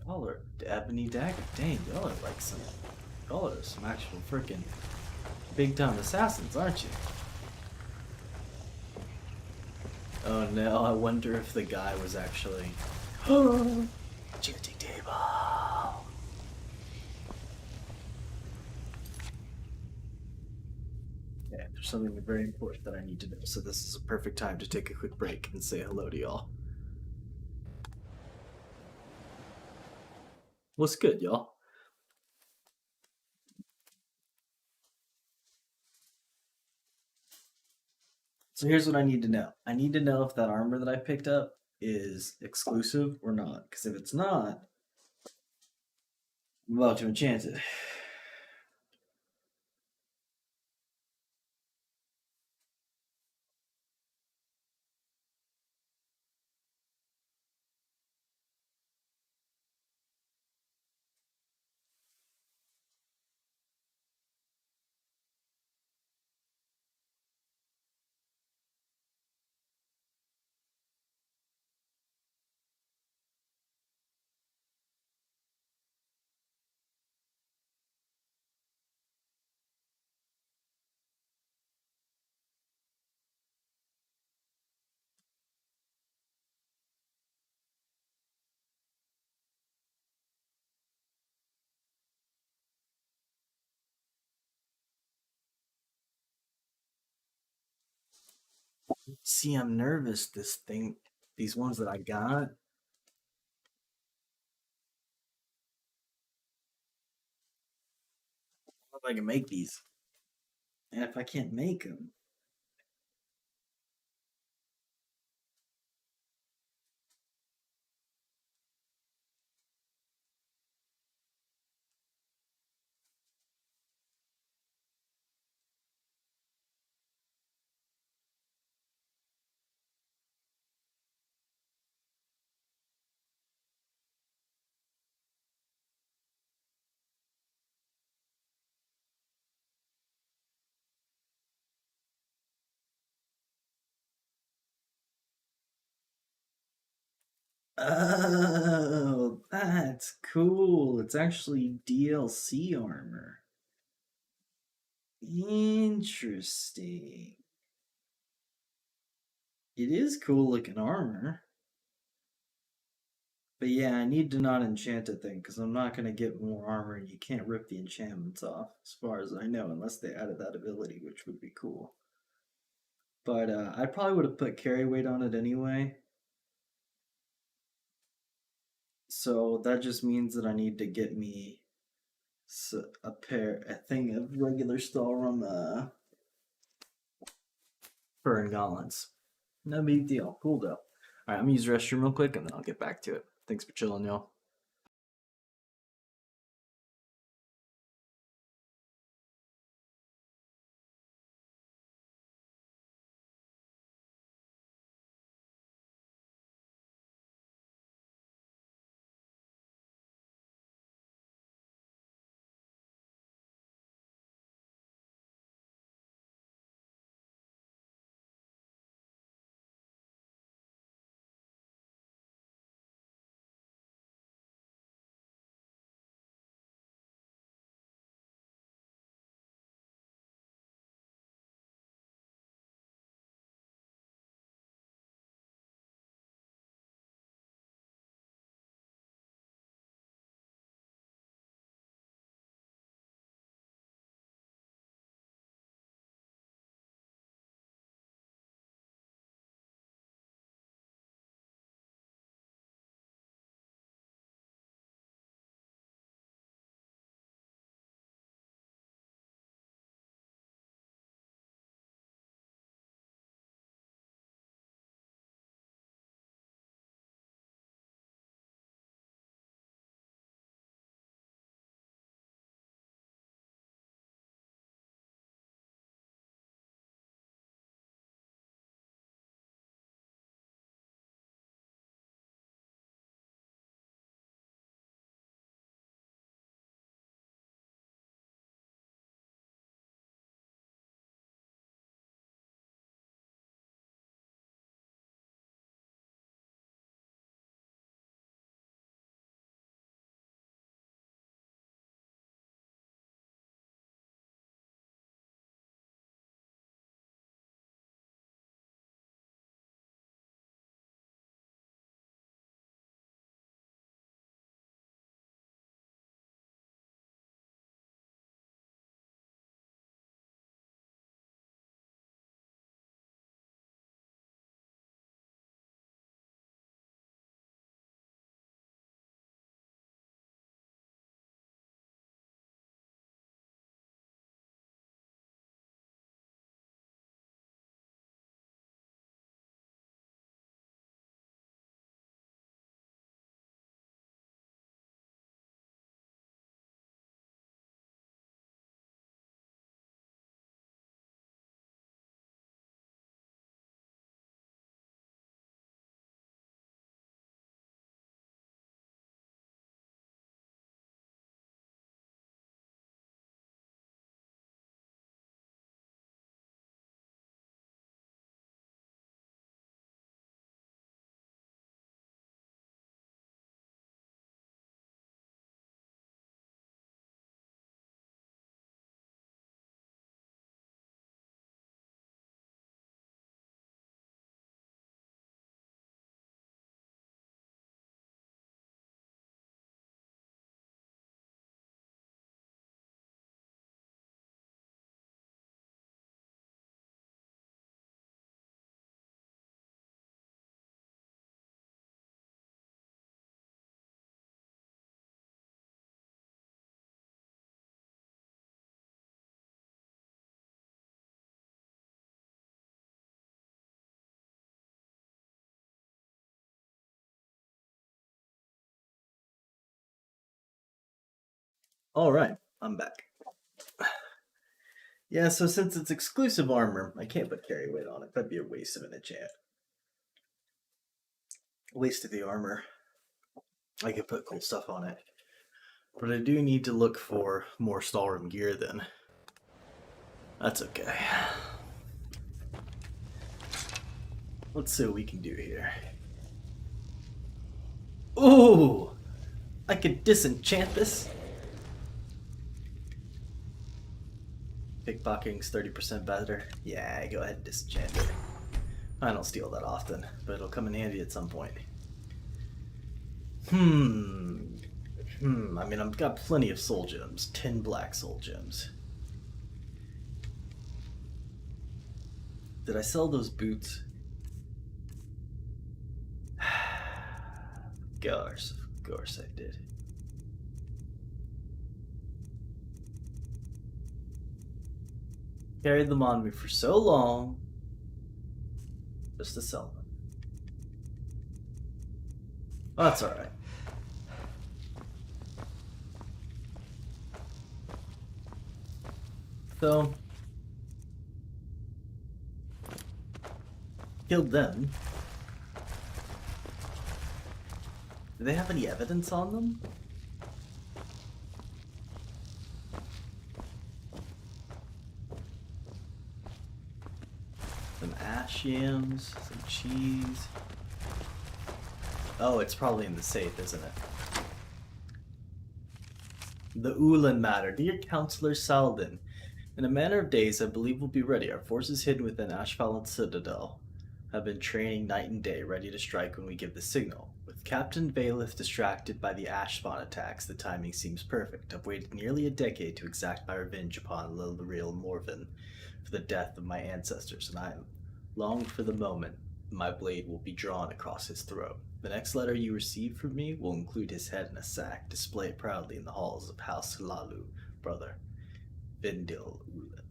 Y'all are ebony dagger. Dang, y'all are like some. Y'all are some actual freaking big time assassins, aren't you? Oh no, I wonder if the guy was actually. Enchanting table. Yeah, there's something very important that I need to know, so this is a perfect time to take a quick break and say hello to y'all. What's good, y'all? So here's what I need to know. I need to know if that armor that I picked up is exclusive or not. Because if it's not, I'm about to enchant it. See, I'm nervous. These ones that I got. If I can make these, and if I can't make them, oh, that's cool. It's actually DLC armor. Interesting. It is cool looking armor. But yeah, I need to not enchant a thing because I'm not going to get more armor and you can't rip the enchantments off, as far as I know, unless they added that ability, which would be cool. But I probably would have put carry weight on it anyway. So that just means that I need to get me a thing of regular Stalrum Fern Gauntlets. No big deal. Cool though. Alright, I'm gonna use the restroom real quick and then I'll get back to it. Thanks for chilling, y'all. Alright, I'm back. Yeah, so since it's exclusive armor, I can't put carry weight on it. That'd be a waste of an enchant. Waste of the armor. I could put cool stuff on it. But I do need to look for more Stalrim gear then. That's okay. Let's see what we can do here. Ooh! I could disenchant this. Pickpocketing's 30% better. Yeah, go ahead and disenchant it. I don't steal that often, but it'll come in handy at some point. I mean, I've got plenty of soul gems. 10 black soul gems. Did I sell those boots? Of course I did. Carried them on me for so long, just to sell them. Oh, that's alright. So, killed them. Do they have any evidence on them? Some ash yams, some cheese. Oh, it's probably in the safe, isn't it? The Ulan matter. Dear Counselor Saladin, in a matter of days, I believe we'll be ready. Our forces hidden within Ashvalin's citadel have been training night and day, ready to strike when we give the signal. With Captain Valeth distracted by the ash spawn attacks, the timing seems perfect. I've waited nearly a decade to exact my revenge upon Lil'Uriel Morven for the death of my ancestors, and I long for the moment my blade will be drawn across his throat. The next letter you receive from me will include his head in a sack. Display it proudly in the halls of House Lalu, brother. Vindil Ulan.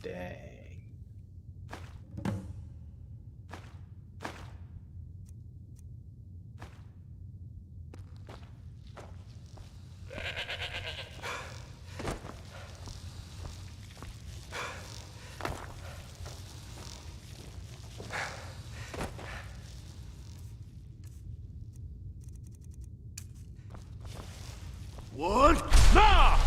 Dang. What? Nah!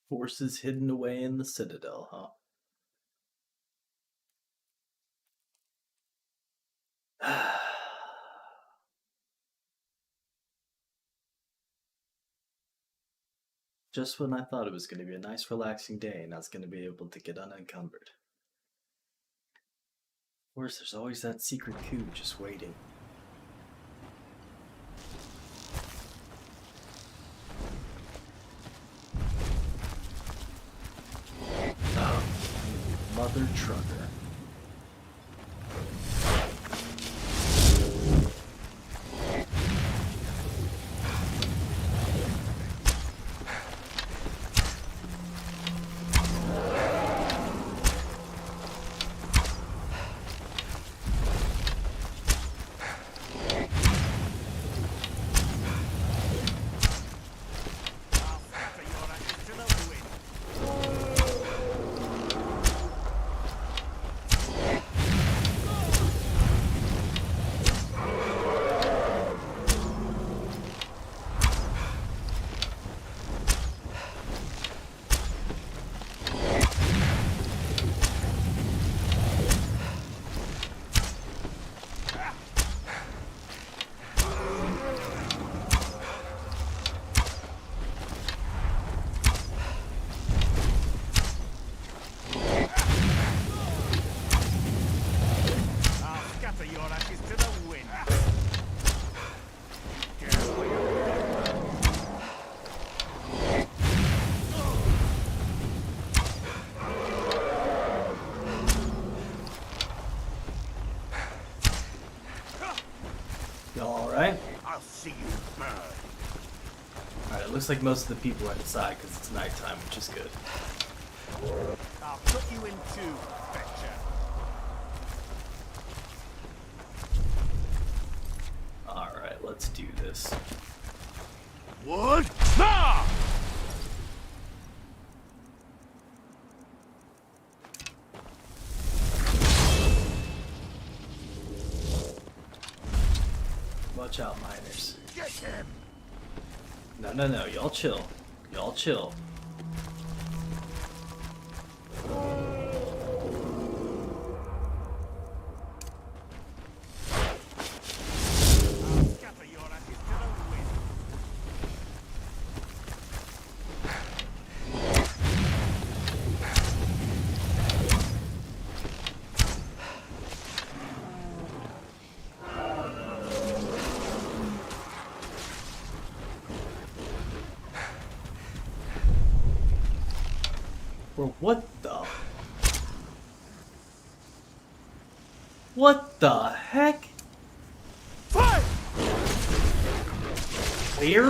Forces hidden away in the citadel, huh? Just when I thought it was going to be a nice relaxing day and I was going to be able to get unencumbered. Of course, there's always that secret coup just waiting. Oh, mother trucker. I'll see you burn. Alright, it looks like most of the people are inside because it's nighttime, which is good. I'll put you in two, Fetcher. Alright, let's do this. What? Ah! Watch out, miners. Get him! No, y'all chill. Y'all chill. Scatter your ashes to the wind. Bro, what the? What the heck? Fight!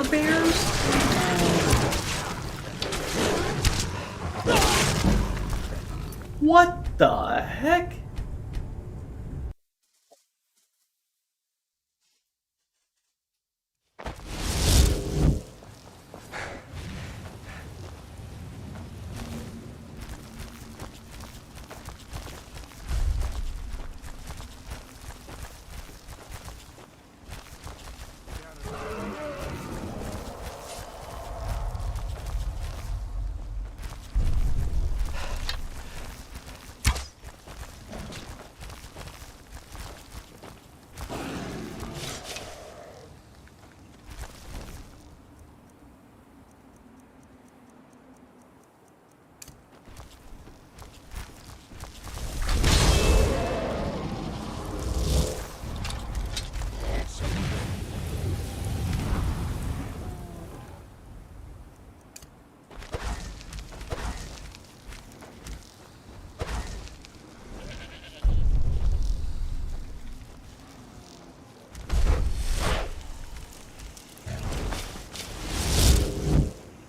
Bears? What the heck?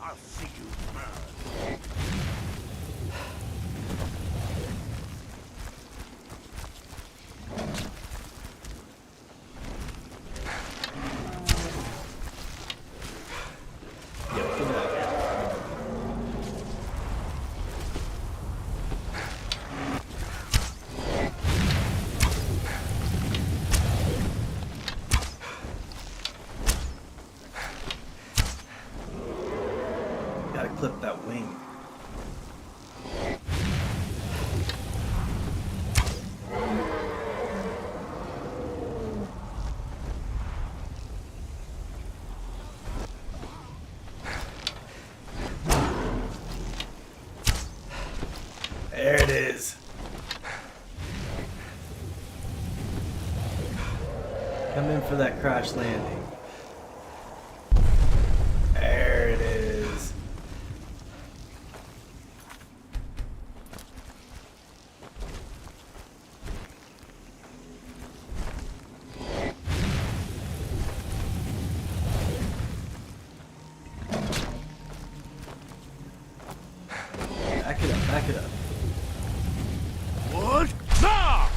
I'll see you burn. Yo, get out of here. Gotta clip that wing. There it is. Come in for that crash landing. There it is. Back it up, back it up. What? Ah!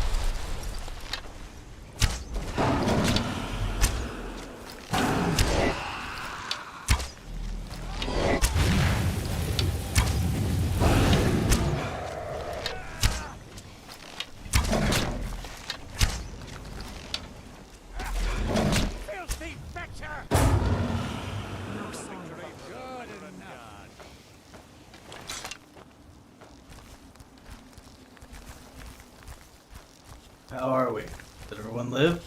Filthy Fetcher! No sign of a Good enough. How are we? Did everyone live?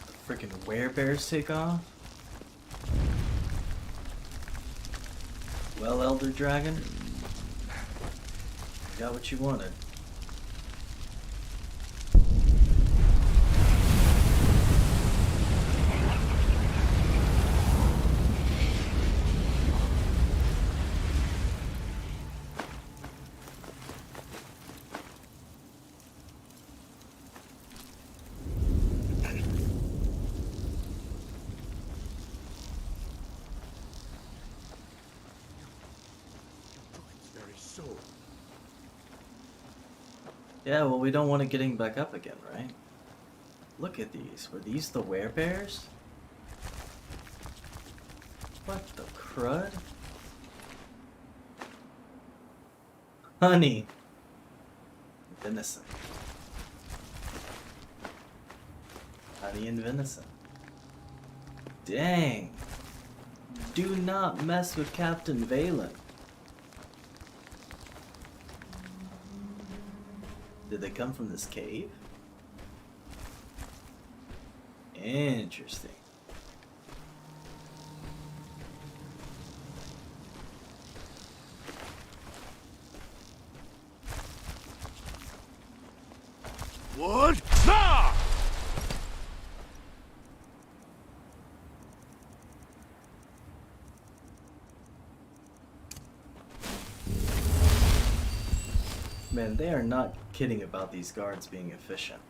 The freaking werebears take off? Well, Elder Dragon, you got what you wanted. Yeah, well, we don't want it getting back up again, right? Look at these. Were these the werebears? What the crud? Honey. Venison. Honey and venison. Dang. Do not mess with Captain Valen. Did they come from this cave? Interesting. What? Ah! Man, they are not kidding about these guards being efficient.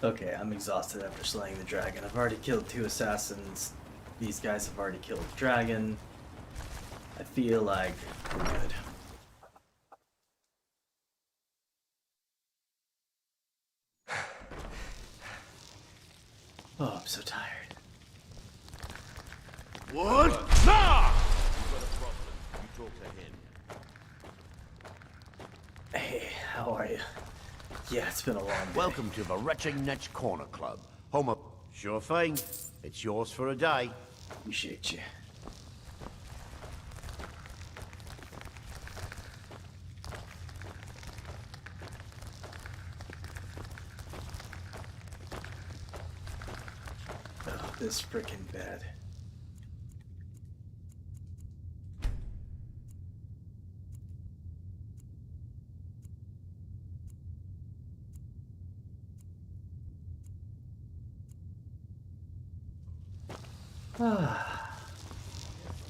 Okay, I'm exhausted after slaying the dragon. I've already killed 2 assassins. These guys have already killed the dragon. I feel like we're good. Oh, I'm so tired. What? Ah! You've got a problem. You talk to him. Hey, how are you? Yeah, it's been a long day. Welcome to the Retching Netch Corner Club. Home of... Sure thing. It's yours for a day. Appreciate you. Oh, this frickin' bed.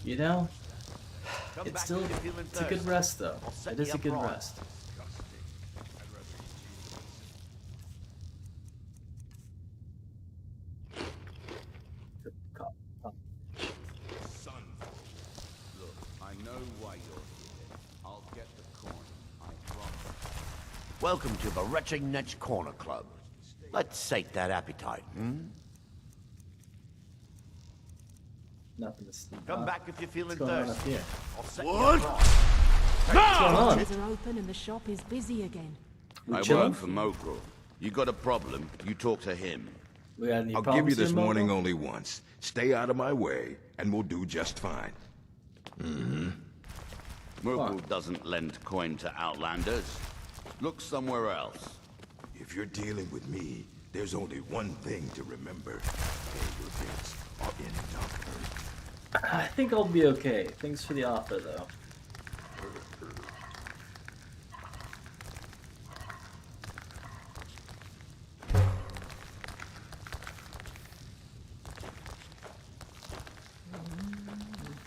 You know, it's still it's a good rest though. It is a good rest. Son. Look, I know why you're here. I'll get the coin. I promise. Welcome to the Retching Netch Corner Club. Let's sate that appetite, hmm? Nothing to see. Come back if you're feeling What's going on up thirsty. here? I'll set What? you up. What's going The on? doors are open and the shop is busy again. We I chilling? work for Mokro. You got a problem, you talk to him. We got any I'll give problems you this here, Momo? warning only once. Stay out of my way, and we'll do just fine. Mokro doesn't lend coin to outlanders. Look somewhere else. If you're dealing with me, there's only one thing to remember. Pay your debts are in number. I think I'll be okay. Thanks for the offer, though.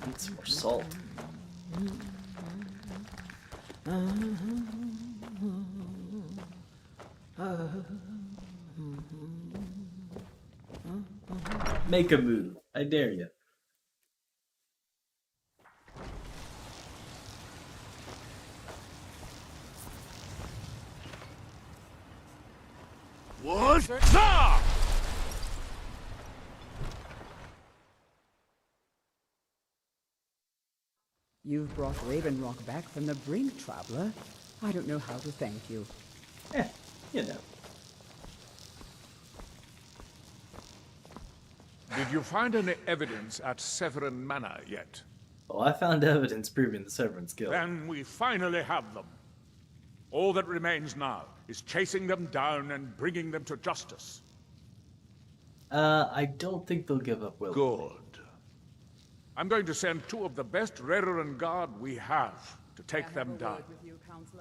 Need some more salt. Make a move. I dare you. What? Ah! You've brought Raven Rock back from the brink, traveler. I don't know how to thank you. You know. Did you find any evidence at Severin Manor yet? Well, I found evidence proving the Severance Guild. Then we finally have them. All that remains now is chasing them down and bringing them to justice. I don't think they'll give up willingly. Good. I'm going to send 2 of the best Redoran Guard we have to take them down.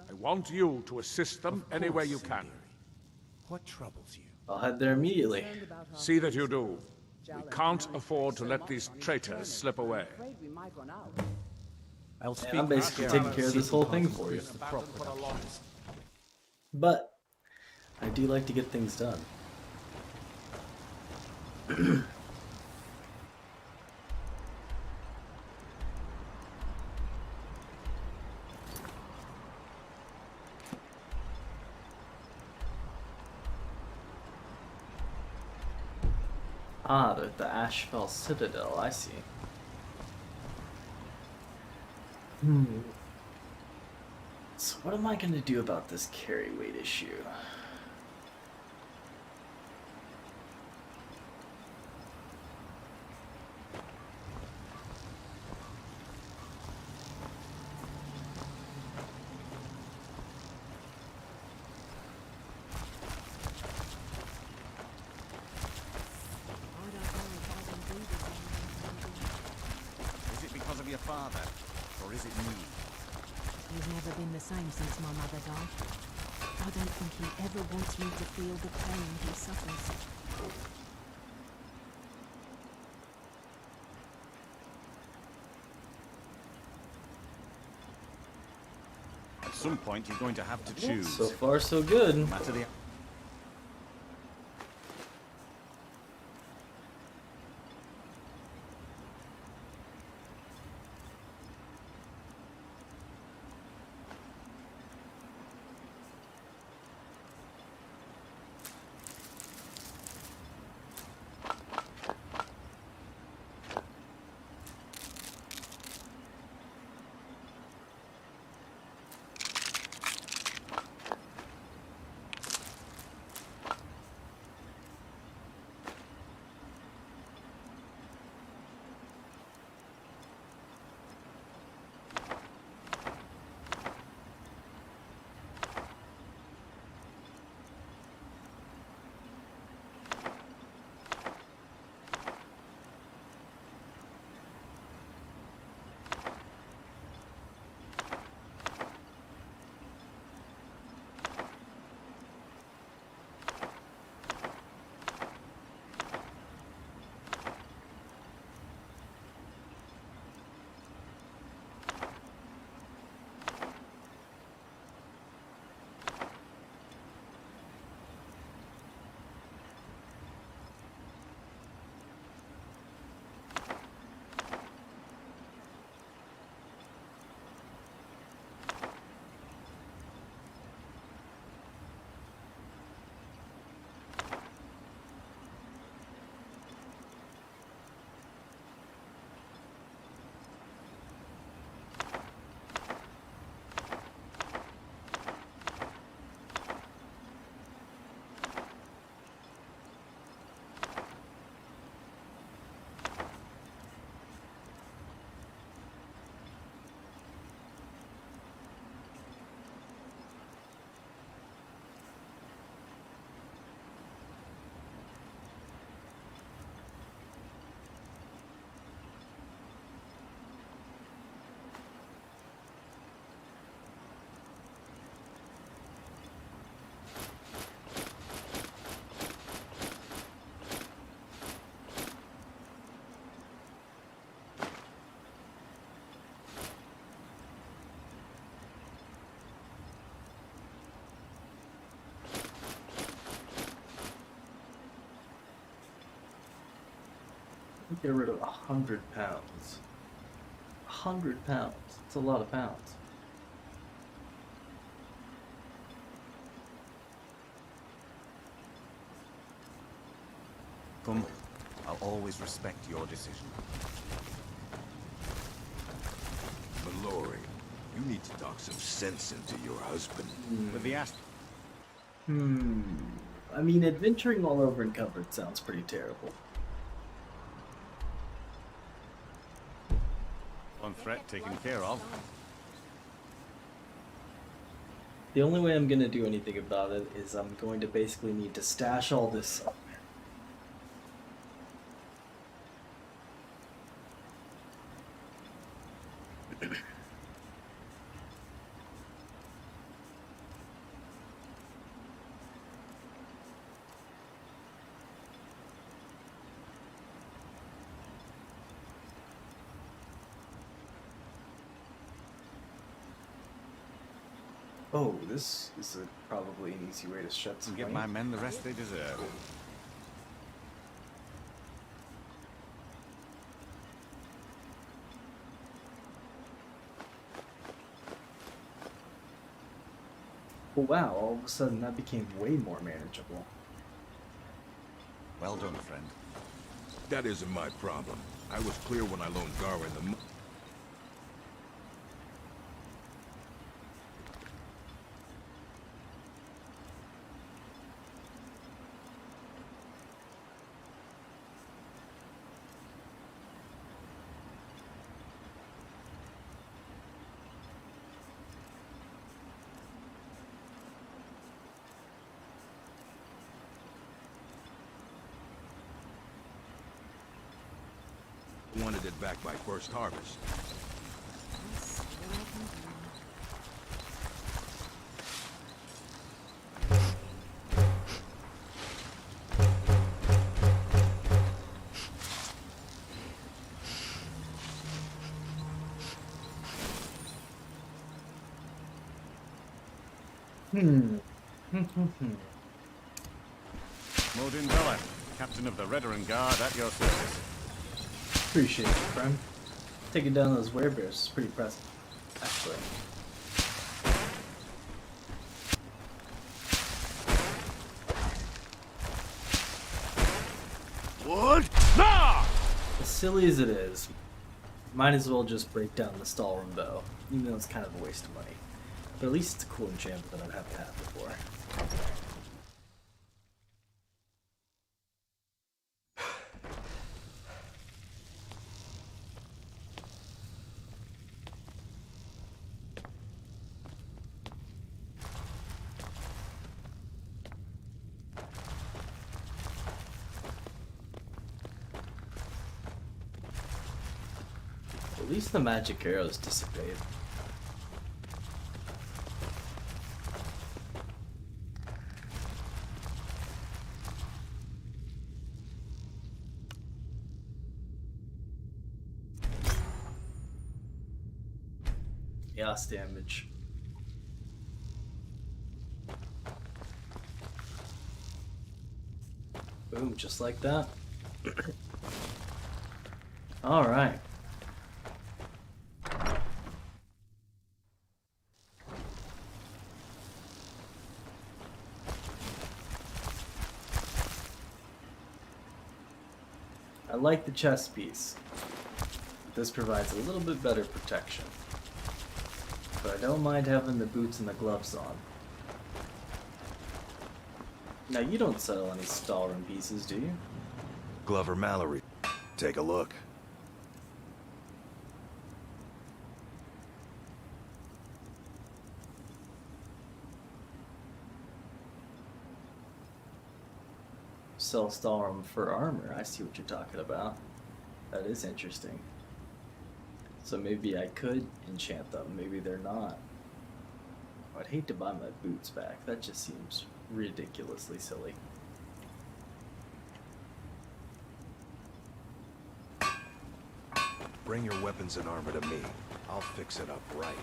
I want you to assist them any way you can. What troubles you? I'll head there immediately. See that you do. We can't afford to let these traitors slip away. I'll And speak I'm basically taking care of this whole thing for you. But I do like to get things done. Ah, the Ashfell Citadel, I see. So what am I going to do about this carry weight issue? Is it because of your father? Or is it me? He's never been the same since my mother died. I don't think he ever wants me to feel the pain he suffers. At some point, you're going to have to choose. So far, so good. No matter the... Get rid of 100 pounds. 100 pounds. It's a lot of pounds. Come, I'll always respect your decision. Mallory, you need to talk some sense into your husband. With the Ast... I mean, adventuring all over encumbered sounds pretty terrible. One threat taken care of. The only way I'm going to do anything about it is I'm going to basically need to stash all this somewhere. Oh, this is probably an easy way to shut some And give my men the rest they deserve. Oh, wow, all of a sudden that became way more manageable. Well done, friend. That isn't my problem. I was clear when I loaned Garwin the wanted it back by first harvest. Modin Vella, captain of the Redoran Guard, at your service. Appreciate it, friend. Taking down those werebears is pretty impressive, actually. What? Nah! As silly as it is, might as well just break down the Stalrim bow, even though it's kind of a waste of money. But at least it's a cool enchantment that I'd have to have before. At least the magic arrows dissipate. Chaos damage. Boom, just like that. Alright. I like the chest piece. This provides a little bit better protection. But I don't mind having the boots and the gloves on. Now you don't sell any Stalrim pieces, do you? Glover Mallory, take a look. Sell Stalrim for armor. I see what you're talking about. That is interesting. So maybe I could enchant them. Maybe they're not. I'd hate to buy my boots back. That just seems ridiculously silly. Bring your weapons and armor to me. I'll fix it up right.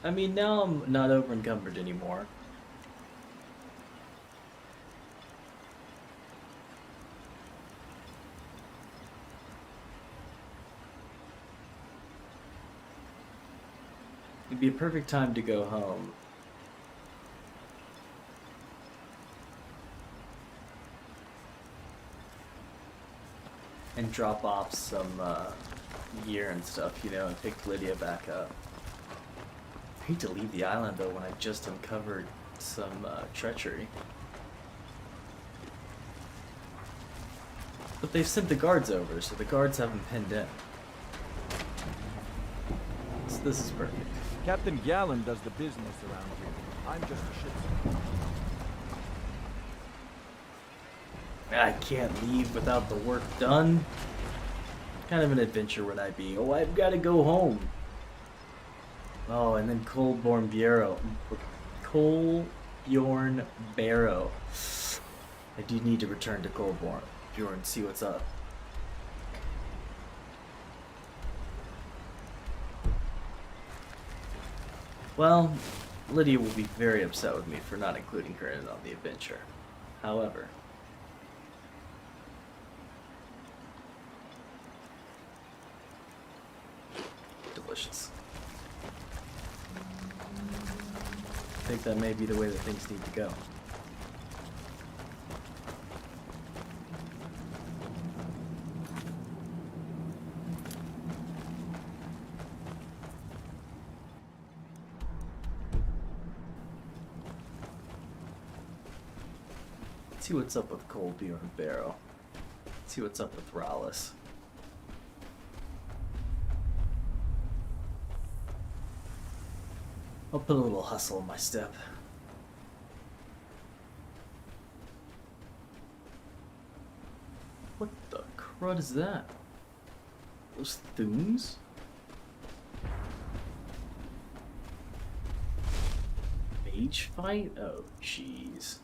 I mean, now I'm not over encumbered anymore. It'd be a perfect time to go home. And drop off some gear and stuff, you know, and pick Lydia back up. I hate to leave the island though when I just uncovered some treachery. But they've sent the guards over, so the guards haven't pinned in. So this is perfect. Captain Gallen does the business around here. I'm just a ship's. I can't leave without the work done. What kind of an adventure would I be? Oh, I've got to go home. Oh, and then Coldborn Bureau. Colbjorn Barrow. I do need to return to Coldborn Bureau and see what's up. Well, Lydia will be very upset with me for not including her in on the adventure. However, delicious. I think that may be the way that things need to go. Let's see what's up with Colby or Barrow. Let's see what's up with Rallis. I'll put a little hustle in my step. What the crud is that? Those Thunes? Mage fight? Oh, jeez.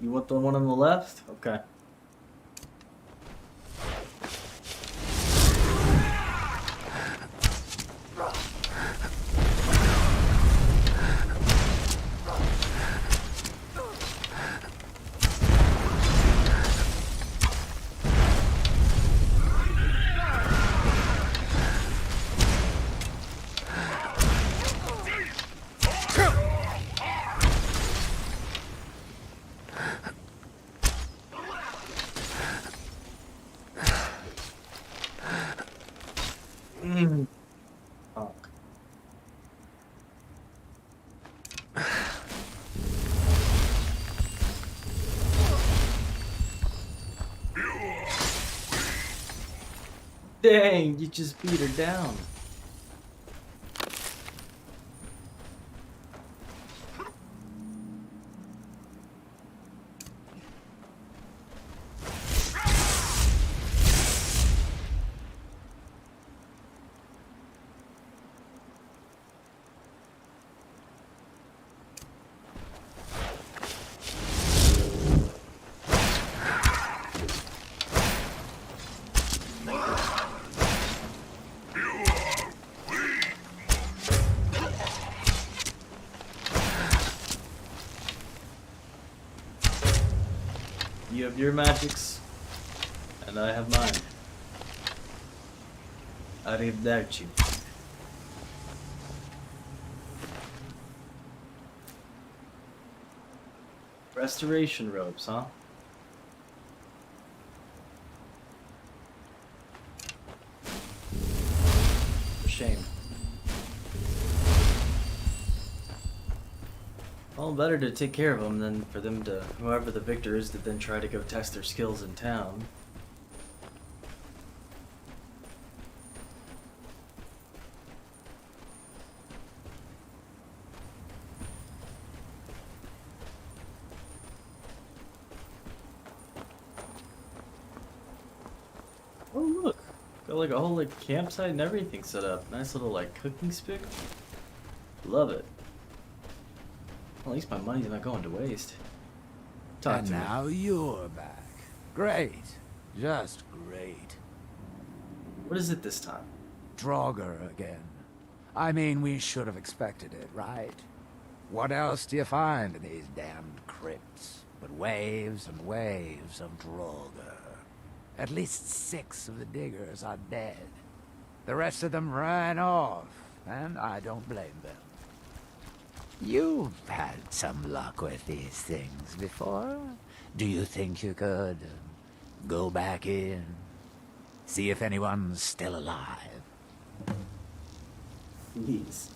You want the one on the left? Okay. Dang, you just beat her down. You have your magics, and I have mine. Arrivederci. Restoration robes, huh? Shame. Well, better to take care of them than for them to, whoever the victor is, to then try to go test their skills in town. Oh look, got like a whole like campsite and everything set up. Nice little like cooking spigot. Love it. Well, at least my money's not going to waste. Talk And to me. now you're back. Great. Just great. What is it this time? Draugr again. I mean, we should have expected it, right? What else do you find in these damned crypts but waves and waves of Draugr? At least 6 of the diggers are dead. The rest of them ran off, and I don't blame them. You've had some luck with these things before. Do you think you could go back in? See if anyone's still alive? Please.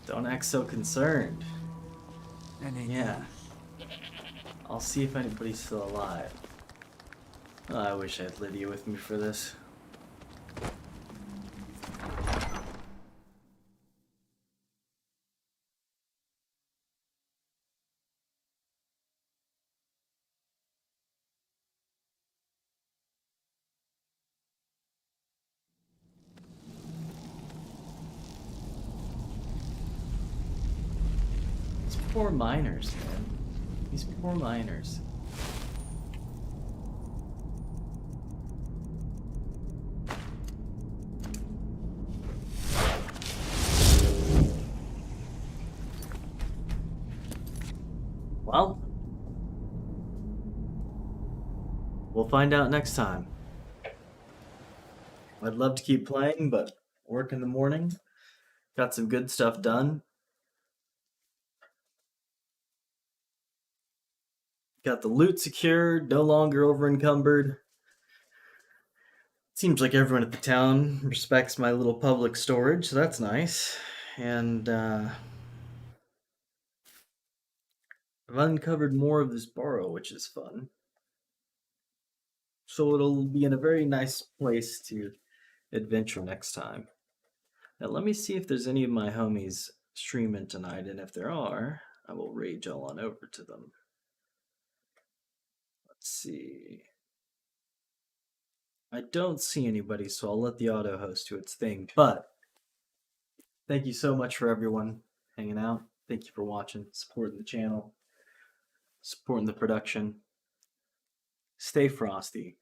Don't act so concerned. Yeah. I'll see if anybody's still alive. Oh, I wish I had Lydia with me for this. poor miners, man. These poor miners. Well, we'll find out next time. I'd love to keep playing, but work in the morning. Got some good stuff done. Got the loot secured, no longer over encumbered. Seems like everyone at the town respects my little public storage, so that's nice. And I've uncovered more of this burrow, which is fun. So it'll be in a very nice place to adventure next time. Now let me see if there's any of my homies streaming tonight, and if there are, I will rage all on over to them. Let's see. I don't see anybody, so I'll let the auto host do its thing. But thank you so much for everyone hanging out. Thank you for watching, supporting the channel, supporting the production. Stay frosty.